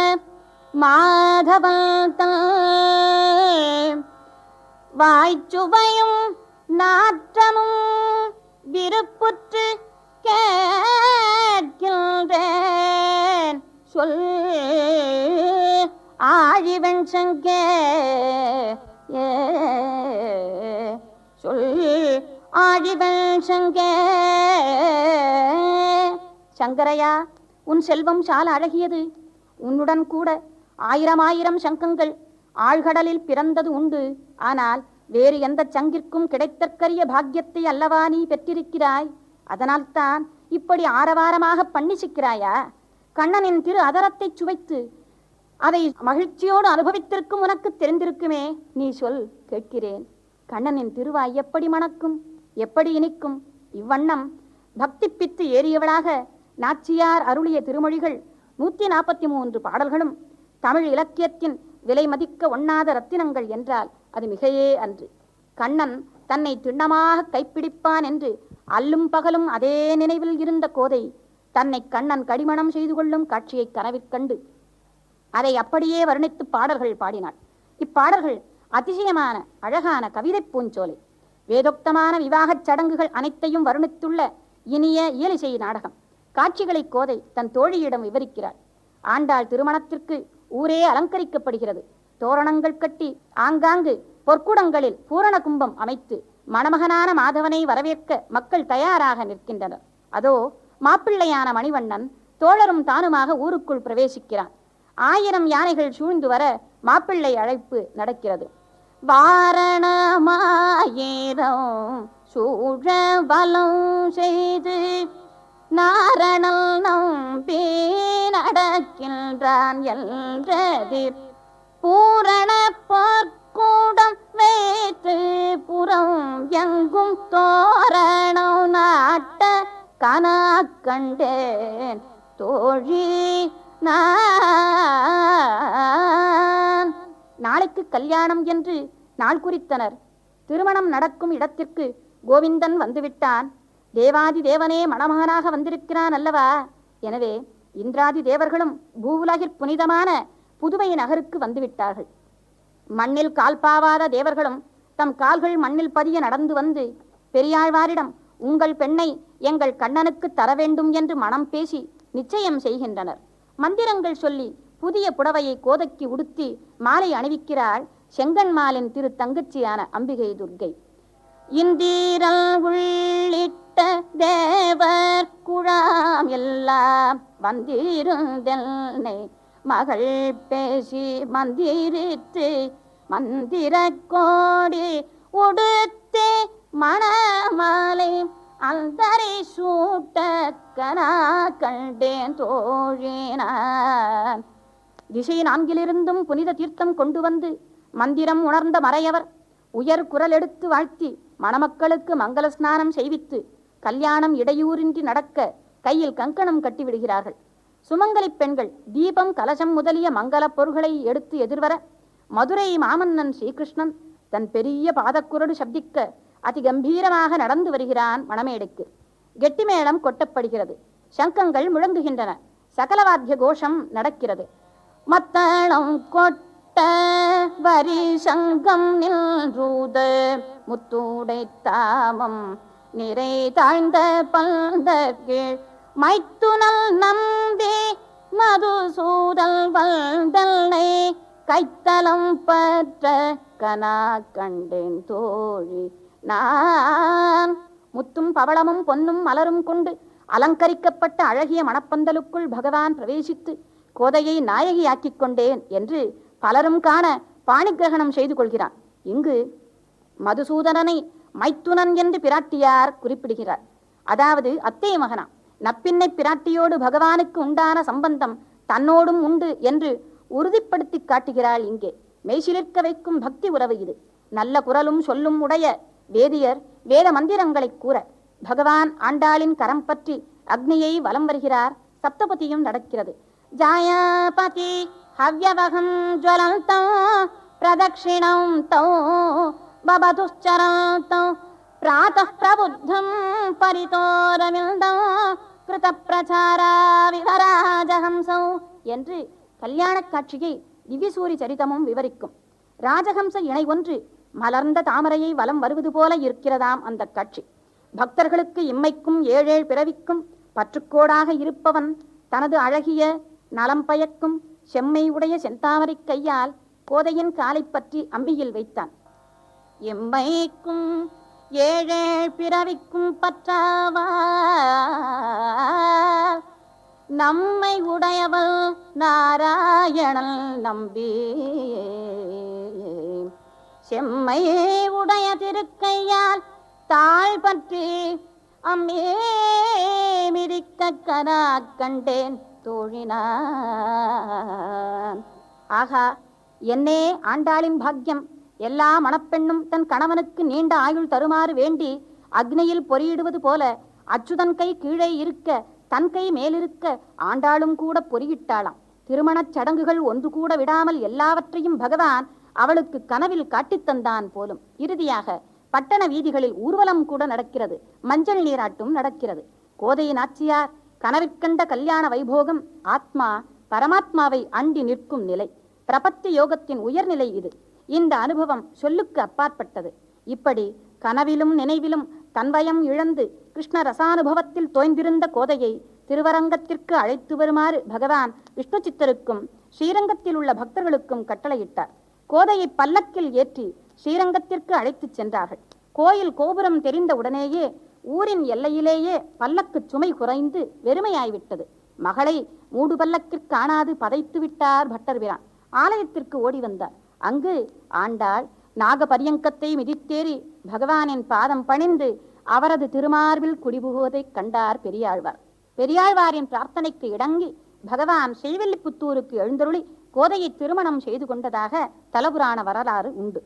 மாதவன் வாய்ச்சுவையும் நாற்றமும் விருப்புற்று கேட்கின்றேன் சொல் ஆழிவன் சங்கே, சொல் ஆழிவன் சங்கே. சங்கரையா, உன் செல்வம் சால அழகியது. உன்னுடன் கூட ஆயிரம் ஆயிரம் சங்கங்கள் ஆழ்கடலில் பிறந்தது உண்டு. ஆனால் வேறு எந்த சங்கிற்கும் கிடைத்தற்கரிய பாக்கியத்தை அல்லவா நீ பெற்றிருக்கிறாய். அதனால்தான் இப்படி ஆரவாரமாக பண்ணிசிக்கிறாயா? கண்ணனின் திரு அதரத்தை சுவைத்து அதை மகிழ்ச்சியோடு அனுபவித்திருக்கும் உனக்கு தெரிந்திருக்குமே. நீ சொல், கேட்கிறேன். கண்ணனின் திருவாய் எப்படி மணக்கும், எப்படி இனிக்கும்? இவ்வண்ணம் பக்தி பித்து ஏறியவளாக நாச்சியார் அருளிய திருமொழிகள் 143 பாடல்களும் தமிழ் இலக்கியத்தின் விலை மதிக்க ஒண்ணாத ரத்தினங்கள் என்றால் அது மிகையே அன்று. கண்ணன் தன்னை திண்ணமாக கைப்பிடிப்பான் என்று அல்லும் பகலும் அதே நினைவில் இருந்த கோதை தன்னை கண்ணன் கடிமணம் செய்து கொள்ளும் காட்சியை கனவிற்கண்டு அதை அப்படியே வர்ணித்து பாடல்கள் பாடினாள். இப்பாடல்கள் அதிசயமான அழகான கவிதை பூஞ்சோலை. வேதோக்தமான விவாகச் சடங்குகள் அனைத்தையும் வர்ணித்துள்ள இனிய இயலிசை நாடகம். காட்சிகளை கோதை தன் தோழியிடம் விவரிக்கிறாள். ஆண்டாள் திருமணத்திற்கு ஊரே அலங்கரிக்கப்படுகிறது. தோரணங்கள் கட்டி ஆங்காங்கு பொற்குடங்களில் பூரண கும்பம் அமைத்து மணமகனான மாதவனை வரவேற்க மக்கள் தயாராக நிற்கின்றனர். அதோ மாப்பிள்ளையான மணிவண்ணன் தோழரும் தானுமாக ஊருக்குள் பிரவேசிக்கிறான். 1000 யானைகள் சூழ்ந்து வர மாப்பிள்ளை அழைப்பு நடக்கிறது. வாரணமாயிரம் சூழ வலம் செய்து நாரணல் நம்பி நடக்கின்றான் என்றது பூரண பொற்கூடம் வைத்து புறம் எங்கும் தோரணம் நாட்ட கனா கண்டேன் தோழி நான். நாளைக்கு கல்யாணம் என்று நாள் குறித்தனர். திருமணம் நடக்கும் இடத்திற்கு கோவிந்தன் வந்துவிட்டான். தேவாதி தேவனே மணமகனாக வந்திருக்கிறான் அல்லவா? எனவே இந்திராதி தேவர்களும் பூவுலகிற் புனிதமான புதுவை நகருக்கு வந்துவிட்டார்கள். மண்ணில் கால் பாவாத தேவர்களும் தம் கால்கள் மண்ணில் பதிய நடந்து வந்து பெரியாழ்வாரிடம் உங்கள் பெண்ணை எங்கள் கண்ணனுக்கு தர வேண்டும் என்று மனம் பேசி நிச்சயம் செய்கின்றனர். மந்திரங்கள் சொல்லி புதிய புடவையை கோதைக்கு உடுத்தி மாலை அணிவிக்கிறாள் செங்கன்மாலின் திரு தங்கச்சியான அம்பிகை துர்க்கை. இந்திரல் உள்ளிட்ட தேவர் குழாம் எல்லாம் வந்திருந்தெல்லை மகள் பேசி மந்திரித்து மந்திர கோடி உடுத்தி மணமாலை அந்தரை சூட்ட கனா கண்டேன் தோழினான். திசை 4 புனித தீர்த்தம் கொண்டு வந்து மந்திரம் உணர்ந்த மறையவர் உயர் குரல் எடுத்து வாழ்த்தி மணமக்களுக்கு மங்கள ஸ்நானம் செய்வித்து கல்யாணம் இடையூறின்றி நடக்க கையில் கங்கணம் கட்டிவிடுகிறார்கள். சுமங்கலி பெண்கள் தீபம் கலசம் முதலிய மங்கள பொருள்களை எடுத்து எதிர்வர மதுரை மாமன்னன் ஸ்ரீகிருஷ்ணன் தன் பெரிய பாதக்குரடு சப்திக்க அதி கம்பீரமாக நடந்து வருகிறான் மணமேடைக்கு. கெட்டிமேளம் கொட்டப்படுகிறது. சங்கங்கள் முழங்குகின்றன. சகலவாத்திய கோஷம் நடக்கிறது. மத்தளம் கொட்ட வரி சங்கம் நின்றூத முத்தூடை தாமம் நிறை தாழ்ந்த பல்த கீழ் மைத்துனல் நம்பி மதுசூதல் வல்தல்லை கைத்தலம் பற்ற கனா கண்டேன் தோழி நான். முத்தும் பவளமும் பொன்னும் மலரும் கொண்டு அலங்கரிக்கப்பட்ட அழகிய மணப்பந்தலுக்குள் பகவான் பிரவேசித்து கோதையை நாயகியாக்கிக் கொண்டேன் என்று பலரும் காண பாணிகிரகணம் செய்து கொள்கிறான். இங்கு மதுசூதனனை மைத்துனன் என்று பிராட்டியார் குறிப்பிடுகிறார். அதாவது அத்தை மகனா. நப்பின்னை பிராட்டியோடு பகவானுக்கு உண்டான சம்பந்தம் தன்னோடும் உண்டு என்று உறுதிப்படுத்தி காட்டுகிறாள். இங்கே மெய்சிலிர்க்க வைக்கும் பக்தி உறவு இது. நல்ல குரலும் சொல்லும் உடைய வேதியர் வேத மந்திரங்களை கூற பகவான் ஆண்டாளின் கரம் பற்றி அக்னியை வலம் வருகிறார். சப்தபதியும் நடக்கிறது. ஜாயபதி ஹவ்யவகம் ஜ்வலந்தம் பிரதக்ஷிணம் தௌ பபதுச்சரந்தம் பிராதः பிரபுத்தம் பரிதோரமில்தம் கிருத பிரச்சாரா விவராஜஹம்சௌ என்று கல்யாண காட்சியை திவ்யசூரி சரிதமும் விவரிக்கும். ராஜஹம்ச இணை ஒன்று மலர்ந்த தாமரையை வலம் வருவது போல இருக்கிறதாம் அந்த காட்சி. பக்தர்களுக்கு இம்மைக்கும் 7 பிறவிக்கும் பற்றுக்கோடாக இருப்பவன் தனது அழகிய நலம் பயக்கும் செம்மை உடைய செந்தாமரை கையால் கோதையின் காலை பற்றி அம்பியில் வைத்தான். எம்மைக்கும் 7 பிறவிக்கும் பற்றாவா நம்மை உடையவள் நாராயணல் நம்பி செம்மையே உடைய திருக்கையால் தாழ் பற்றி அம்மே மிதிக்க கனா கண்டேன் தோழினான். ஆகா, என்னே ஆண்டாளின் பாக்கியம்! எல்லா மணப்பெண்ணும் தன் கணவனுக்கு நீண்ட ஆயுள் தருமாறு வேண்டி அக்னியில் பொறியிடுவது போல அச்சுதன் கை கீழே இருக்க தன் கை மேலிருக்க ஆண்டாளும் கூட பொறியிட்டாளாம். திருமணச் சடங்குகள் ஒன்று கூட விடாமல் எல்லாவற்றையும் பகவான் அவளுக்கு கனவில் காட்டித்தந்தான் போலும். இறுதியாக பட்டண வீதிகளில் ஊர்வலம் கூட நடக்கிறது. மஞ்சள் நீராட்டும் நடக்கிறது. கோதை நாச்சியார் கனவிற்கண்ட கல்யாண வைபோகம் ஆத்மா பரமாத்மாவை அண்டி நிற்கும் நிலை. பிரபத்தி யோகத்தின் உயர்நிலை இது. இந்த அனுபவம் சொல்லுக்கு அப்பாற்பட்டது. இப்படி கனவிலும் நினைவிலும் தன்வயம் இழந்து கிருஷ்ண ரசானுபவத்தில் தோய்ந்திருந்த கோதையை திருவரங்கத்திற்கு அழைத்து வருமாறு பகவான் விஷ்ணு சித்தருக்கும் ஸ்ரீரங்கத்தில் உள்ள பக்தர்களுக்கும் கட்டளையிட்டார். கோதையை பல்லக்கில் ஏற்றி ஸ்ரீரங்கத்திற்கு அழைத்துச் சென்றார்கள். கோயில் கோபுரம் தெரிந்த உடனேயே ஊரின் எல்லையிலேயே பல்லக்கு சுமை குறைந்து வெறுமையாய்விட்டது. மகளை மூடு பல்லக்கிற்கு காணாது பதைத்து விட்டார் பட்டர்பிரான். ஆலயத்திற்கு ஓடி வந்தார். அங்கு ஆண்டாள் நாகபரியங்கத்தை மிதித்தேறி பகவானின் பாதம் பணிந்து அவரது திருமார்பில் குடிபுகுவதைக் கண்டார் பெரியாழ்வார். பெரியாழ்வாரின் பிரார்த்தனைக்கு இடங்கி பகவான் ஸ்ரீவில்லிபுத்தூருக்கு எழுந்தருளி கோதையை திருமணம் செய்து கொண்டதாக தலபுராண வரலாறு உண்டு.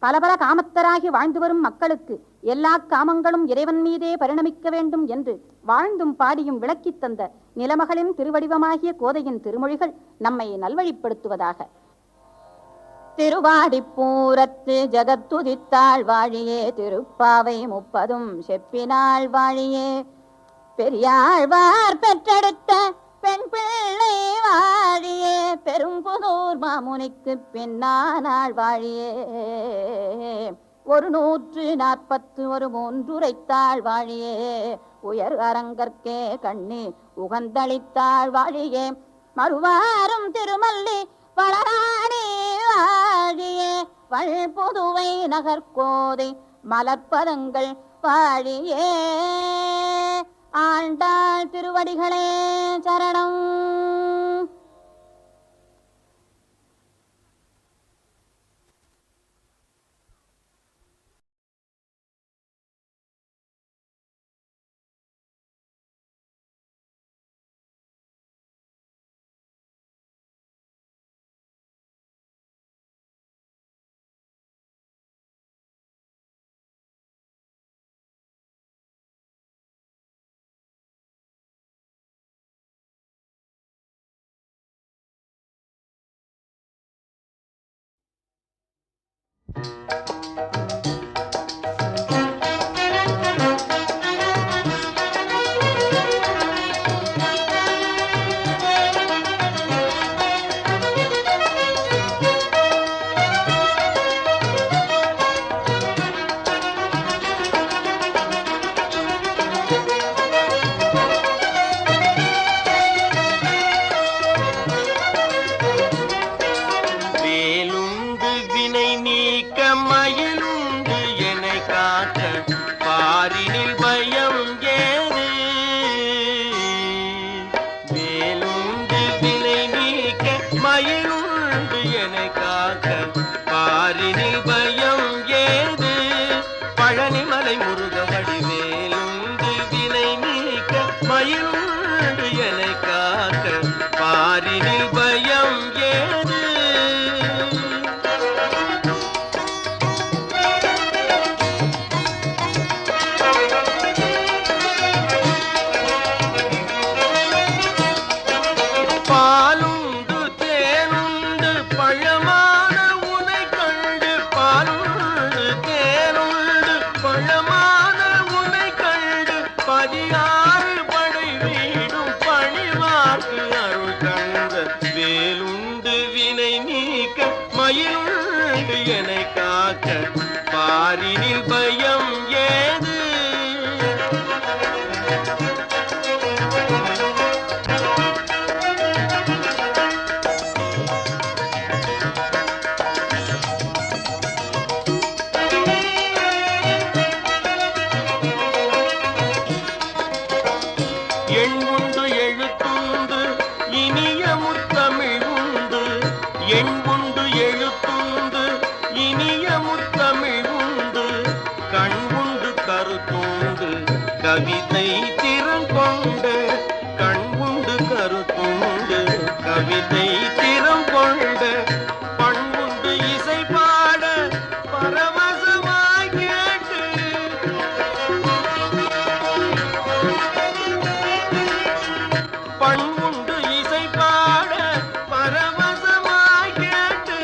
பல பல காமத்தராகி வாழ்ந்து வரும் மக்களுக்கு எல்லா காமங்களும் இறைவன் மீதே பரிணமிக்க வேண்டும் என்று வாழ்ந்தும் பாடியும் விளக்கித் தந்த நிலமகளின் திருவடிவமாகிய கோதையின் திருமொழிகள் நம்மை நல்வழிப்படுத்துவதாக. திருவாடிப்பூரத்து ஜகத்துதித்தாள் வாழியே, திருப்பாவை 30 செப்பினாள் வாழியே, பெரியாழ்வார் பெற்றெடுத்த பெண் பிள்ளை வாழியே, பெரும்புதூர் மாமுனிக்கு பின்னானாள் வாழியே, 141 மூன்றுரைத்தாள் வாழியே, உயர் அரங்கற்கே கண்ணி உகந்தளித்தாள் வாழியே, மறுவாரும் திருமல்லி வளராணி வாழியே, வள்புதுவை நகர்கோதை மலர்பதங்கள் வாழியே. ஆண்டாள் திருவடிகளே சரணம். கவிதை திறங்கொண்ட கண்புண்டு கருத்துண்டு, கவிதை திறங்கொண்ட பண்புண்டு இசை பாட பரவசமாய் கேட்டு பண்புண்டு இசை பாட பரவசமாய் கேட்டு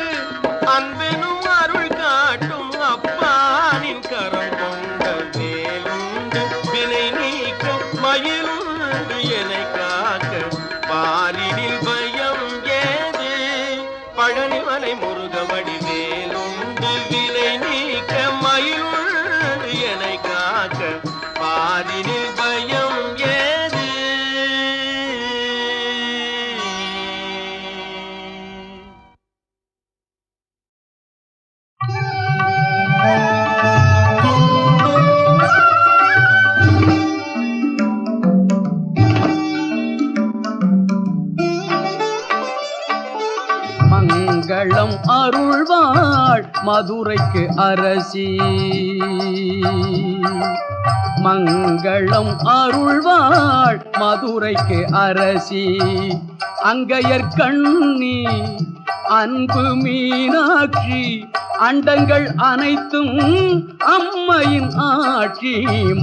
அன்பெனும் அருள் காட்டும் அப்பானின் கரம் கொண்ட வேலுண்டு வினை நீக்க மயிலுண்டு என்னை காக்க பாரினில் பயம் ஏது பழனிமலை முருகவடி வேலுண்டு வினை நீக்க மயிலுண்டு என்னை காக்க பாரினில் பயம் ஏது. மங்களம் அருள்வாள் மதுரைக்கு அரசி. மங்களம் அருள்வாள் மதுரைக்கு அரசி. அங்கையர்கண்ணி அன்பு மீனாட்சி அண்டங்கள் அனைத்தும் அம்மையின் ஆட்சி.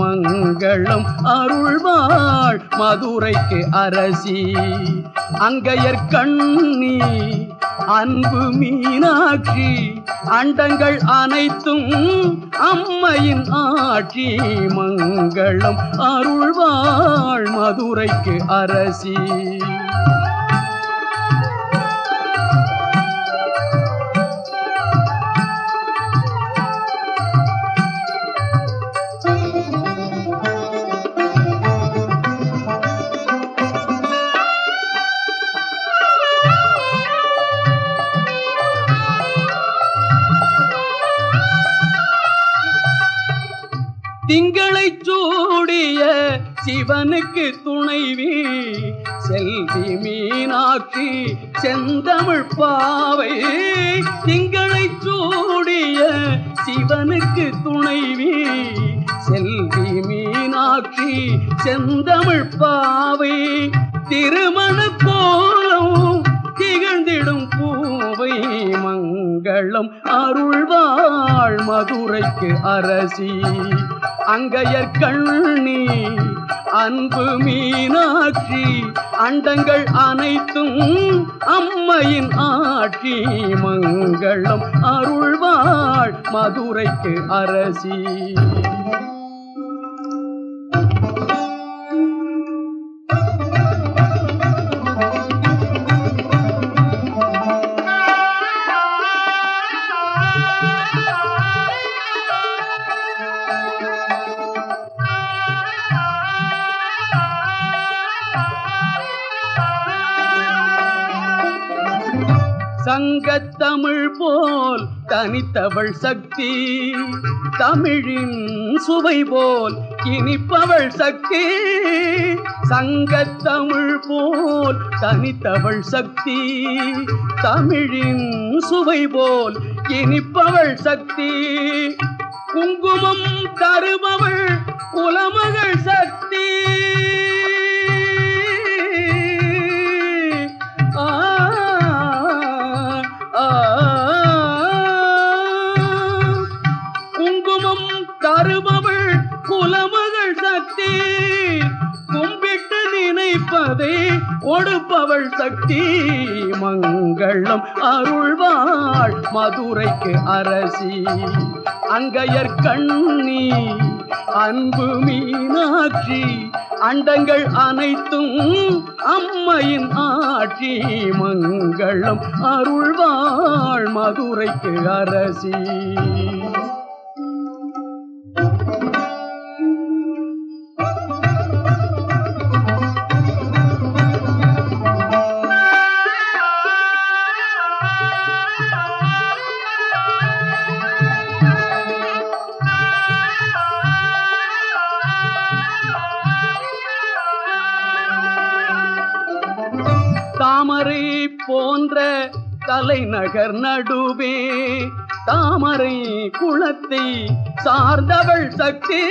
மங்களம் அருள்வாள் மதுரைக்கு அரசி. அங்கையர்கண்ணி அன்பு மீனாட்சி அண்டங்கள் அனைத்தும் அம்மையின் ஆட்சி. மங்களம் அருள்வாள் மதுரைக்கு அரசி. திங்களை சூடிய சிவனுக்கு துணைவி செல்வி மீனாட்சி செந்தமிழ் பாவை. திங்களை சூடிய சிவனுக்கு துணைவி செல்வி மீனாட்சி செந்தமிழ் பாவை. திருமண கோலம் திகழ்ந்திடும் பூவை. மங்களம் அருள்வாள் மதுரைக்கு அரசி. அங்கையர்கண்ணி அன்பு மீனாட்சி அண்டங்கள் அனைத்தும் அம்மையின் ஆட்சி. மங்களம் அருள்வாள் மதுரைக்கு அரசி. சங்கத்தமிழ் போல் தனித்தவள் சக்தி. தமிழின் சுவை போல் இனிப்பவள் சக்தி. சங்கத்தமிழ் போல் தனித்தவள் சக்தி. தமிழின் சுவை போல் இனிப்பவள் சக்தி. குங்குமம் தருபவள் குலமகள் சக்தி. குங்குமம் தருபவள் குலமகள் சக்தி. கும்பிட்டு நினைப்பதை கொடுப்பவள் சக்தி. மங்களம் அருள்வாள் மதுரைக்கு அரசி. அங்கையர்கண்ணி அன்பு மீனாட்சி அண்டங்கள் அனைத்தும் அம்மையின் ஆட்சி. மங்களம் அருள்வாள் மதுரைக்கு அரசி. தாமரை போன்ற தலைநகர் நடுவே தாமரை குளத்தை சார்ந்தவள் சக்தி.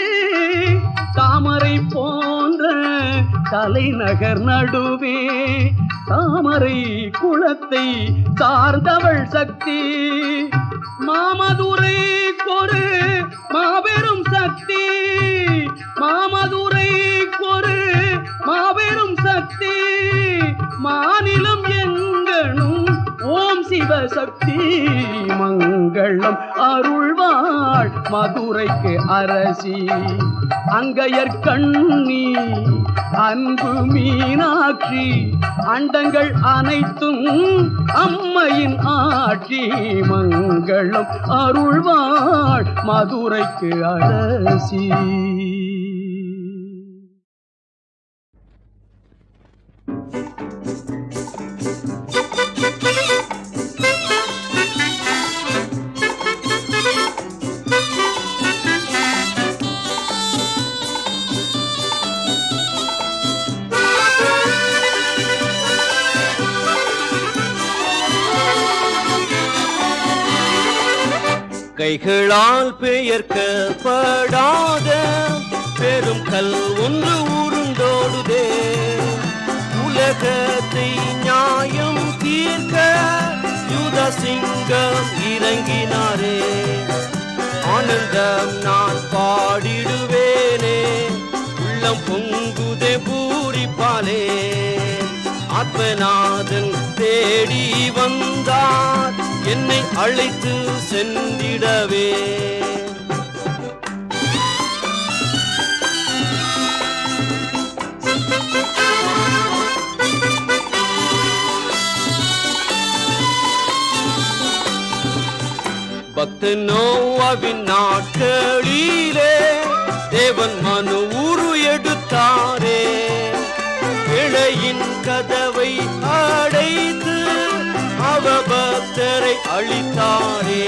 தாமரை போன்ற தலைநகர் நடுவே தாமரை குளத்தை சார்ந்தவள் சக்தி. மாமதுரை கொரு மாபெரும் சக்தி. மாமதுரை கொரு மாபெரும் சக்தி. மாநிலம் எங்கனும் ஓம் சிவசக்தி. மங்களம் அருள்வாள் மதுரைக்கு அரசி. அங்கையர்கண்ணி அன்பு மீனாட்சி அண்டங்கள் அனைத்தும் அம்மையின் ஆட்சி. மங்களம் அருள்வாள் மதுரைக்கு அரசி. கைகளால் பெயர்க்கப்படாத பெரும் கல் ஒன்று உருண்டோடுதே. உலகத்தை நியாயம் தீர்க்க யூதா சிங்கம் இறங்கினாரே. ஆனந்தம் நான் பாடிடுவேனே, உள்ளம் பொங்குதே பூரிப்பாலே. ஆத்மநாதன் தேடி வந்தார், என்னை அழைத்து சென்றிடவே. பக்த நோவாவின் நாட்களிலே தேவன் மனு உரு எடுத்தாரே. இழையின் கதவை அடைத்து அவ பக்தரை அழித்தாரே.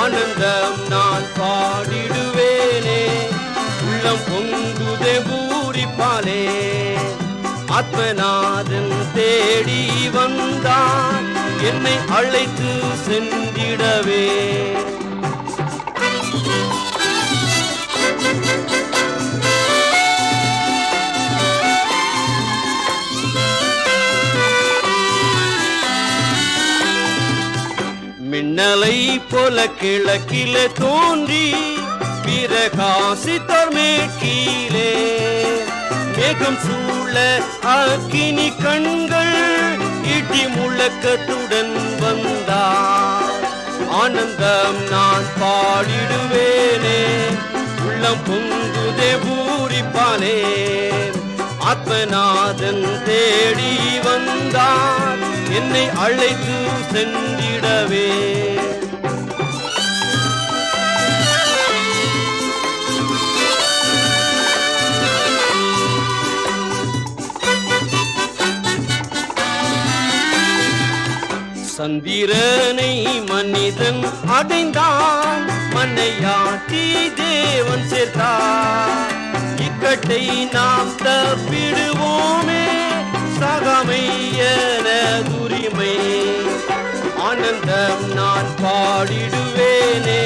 ஆனந்தம் நான் பாடிடுவேனே, உள்ளம் பொங்குதே பூரிப்பாலே. ஆத்மநாதன் தேடி வந்தான், என்னை அழைத்து சென்றிடவே. மின்னலை போல கிழக்கிலே தோன்றி பிரகாசித்தார் மேற்கிலே. மேகம் சூழ அக்கினி கண்கள் இடி முழக்கத்துடன் வந்தார். ஆனந்தம் நான் பாடிடுவேனே, உள்ளம் பொங்குதே பூரிப்பாலே. ஆத்மநாதன் தேடி வந்தார், என்னை அழைத்து சென்றிடவே. சந்திரனை மனிதன் அடைந்தான், மண்ணையாட்டி தேவன் சேர்த்தார். இக்கட்டை நாம் தப்பிடுவோமே, சகமையனதுரிமை. ஆனந்தம் நான் பாடிடுவேனே,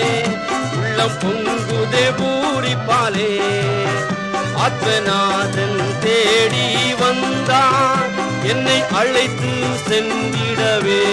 உள்ளம் பொங்குதே பூரிப்பாலே. ஆத்மநாதன் தேடி வந்தான், என்னை அழைத்து சென்றிடவே.